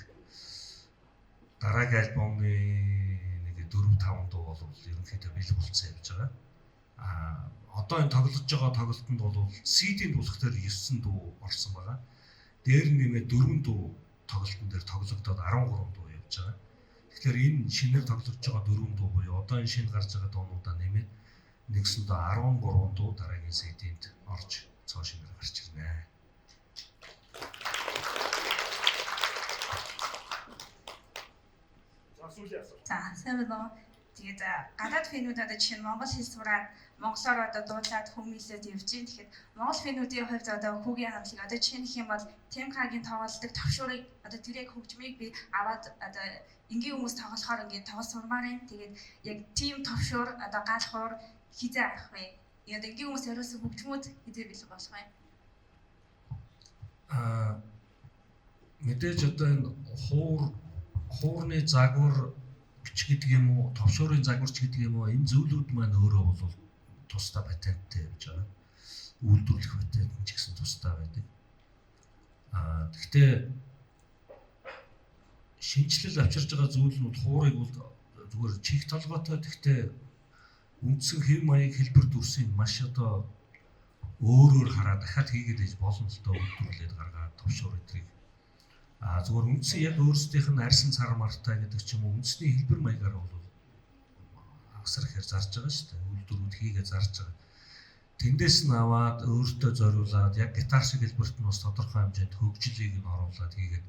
дараагийн альбомны нэг 4-5 дуу бол ерөнхийдөө бэлэг болцсон явж байгаа. Одоо энэ тоглож байгаа тоглолтод бол CD-нд болохоор 9 дуу орсон байгаа. Дээр нэмээд 4 дуу тоглолтын дээр тоглогдоод 13 дуу явж байгаа. Тэгэхээр энэ шинээр тоглож байгаа 4 дуу буюу одоо энэ шинэ гарч байгаа дуунуудаа нэмээд нэгсэндээ 13 дуу дараагийн CD-нд орж цоо шинээр гарч ирнэ. За, сайн байна уу? Тэгээд гадаад финүүдээр чинь монгол хэл сураад монголоор одоо дуулаад хүмүүлээд явж байна. Тэгэхээр монгол финүүдийн хувьд одоо хүүгийн хамтлаг одоо чинь гэх юм бол Темкагийн тоглолтыг төвшөрийг одоо тэр яг хөгжмийг би аваад одоо энгийн хүмүүс тоглохоор ингээд тоглож сурмаар юм. Тэгээд яг тим төвшөр одоо галхуур хизээ авах вэ? Яг энгийн хүмүүс хариулсан хөгжмүүд хизээ бэлэг болох вэ? Мэдээж одоо энэ хуурны загвар гэдэг юм уу, товшуурын загварч гэдэг юм уу, энэ зүйлүүд маань өөрөө бол тусдаа патенттэй явж байгаа. Үйлдвэрлэх патент ч гэсэн тусдаа байдаг. Гэхдээ шинжилэл авчирж байгаа зүйлнүүд хуурыг бол зүгээр чих толгойтой, гэхдээ үндсэн хэв маяг хэлбэр дүрсийг маш одоо өөрөөр хараад дахиад хийгээд иж болно л доо үйлдвэрлээд гаргаад товшуур эдрийг зүгээр үндсэн яг өөрсдийнх нь арьсан цар мартай гэдэг ч юм уу үндэсний хэлбэр маягаар бол агсар ихээр зарж байгаа шүү дээ. Үйлдвэрүүд хийгээ зарж байгаа. Тэндээс нь аваад өөртөө зориулаад яг гитар шиг хэлбэрт нь бас тодорхой хэмжээнд хөгжлийг нь оруулаад хийгээд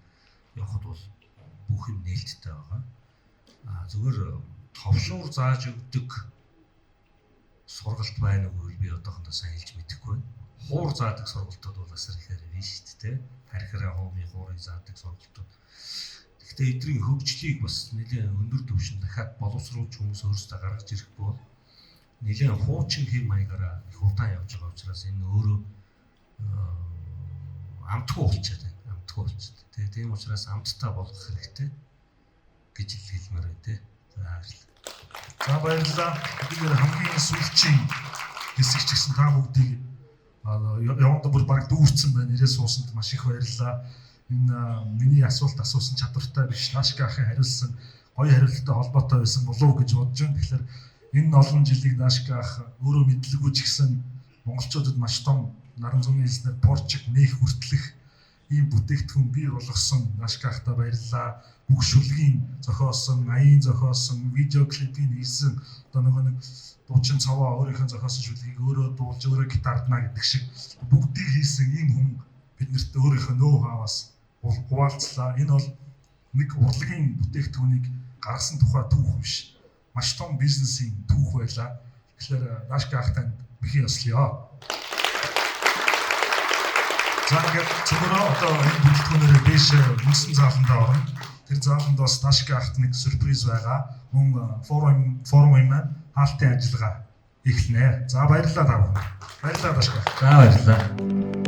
явхад бол бүх юм нээлттэй байгаа. Зүгээр товшуур зааж өгдөг сургалт байна уу би одоохондоо сайн хэлж мэдэхгүй байна. Хуур заадаг сургалтууд бол асар ихээр биш шүү дээ. Харьхраа хоомны хуурыг заадаг сургалтууд. Гэхдээ эдрийн хөгжлийг бас нэлээд өндөр түвшин дахиад боловсруулж хүмүүс өөрсдөө гаргаж ирэхгүй бол нэлээд хуучин хэм маягаараа их удаан явж байгаа учраас энэ өөрөө амтгүй болчиход байна. Амтгүй болчиход. Тийм учраас амттай болох хэрэгтэй гэж хэлмээр байна те. За баярлалаа. Бид хамгийн сүүлчийн хэсэг ч гэсэн та бүгдийг яванда бүр баг дүүрсэн байна. Ирээ суусанд маш их баярлалаа. Энэ миний асуулт асуусан чадвартай биш. Наашка ахын хариулсан гоё хариулттай холбоотой байсан болов уу гэж бодож байна. Тэгэхээр энэ олон жилиг Наашка ах өөрөө мэдлэггүй ч гэсэн монголчуудад маш том наран зүүнний хэлснээр порчиг нээх хүртэлх ийм бүтээгдэхүүн бий болгосон Наашка ахтай баярлалаа. Бүх шүлгийн зохиосон, аян зохиосон, видео клипийн хийсэн одоо нэг дуучин цаваа өөрийнхөө зохиосон шүлгийг өөрөө дуулж өөрөө гитардна гэдэг шиг бүгдийг хийсэн ийм хүн биднэрт өөрийнхөө нөө хаваас хуваалцлаа. Энэ бол нэг урлагийн бүтээгдэхүүнийг гаргасан тухай түүх биш. маш том бизнесийн түүх байлаа. Тэгэхээр Дашка ах танд бихий өслөё. За ингээд зөвхөн одоо энэ бүлтгүүнээрээ дээш мөсөн зааландаа орно. Тэр зааландаас Дашка ахт нэг сюрприз байгаа. Мөн форумын маань хаалтын ажиллагаа эхэлнэ. За баярлалаа та бүхэн. Баярлалаа Дашка. За баярлалаа.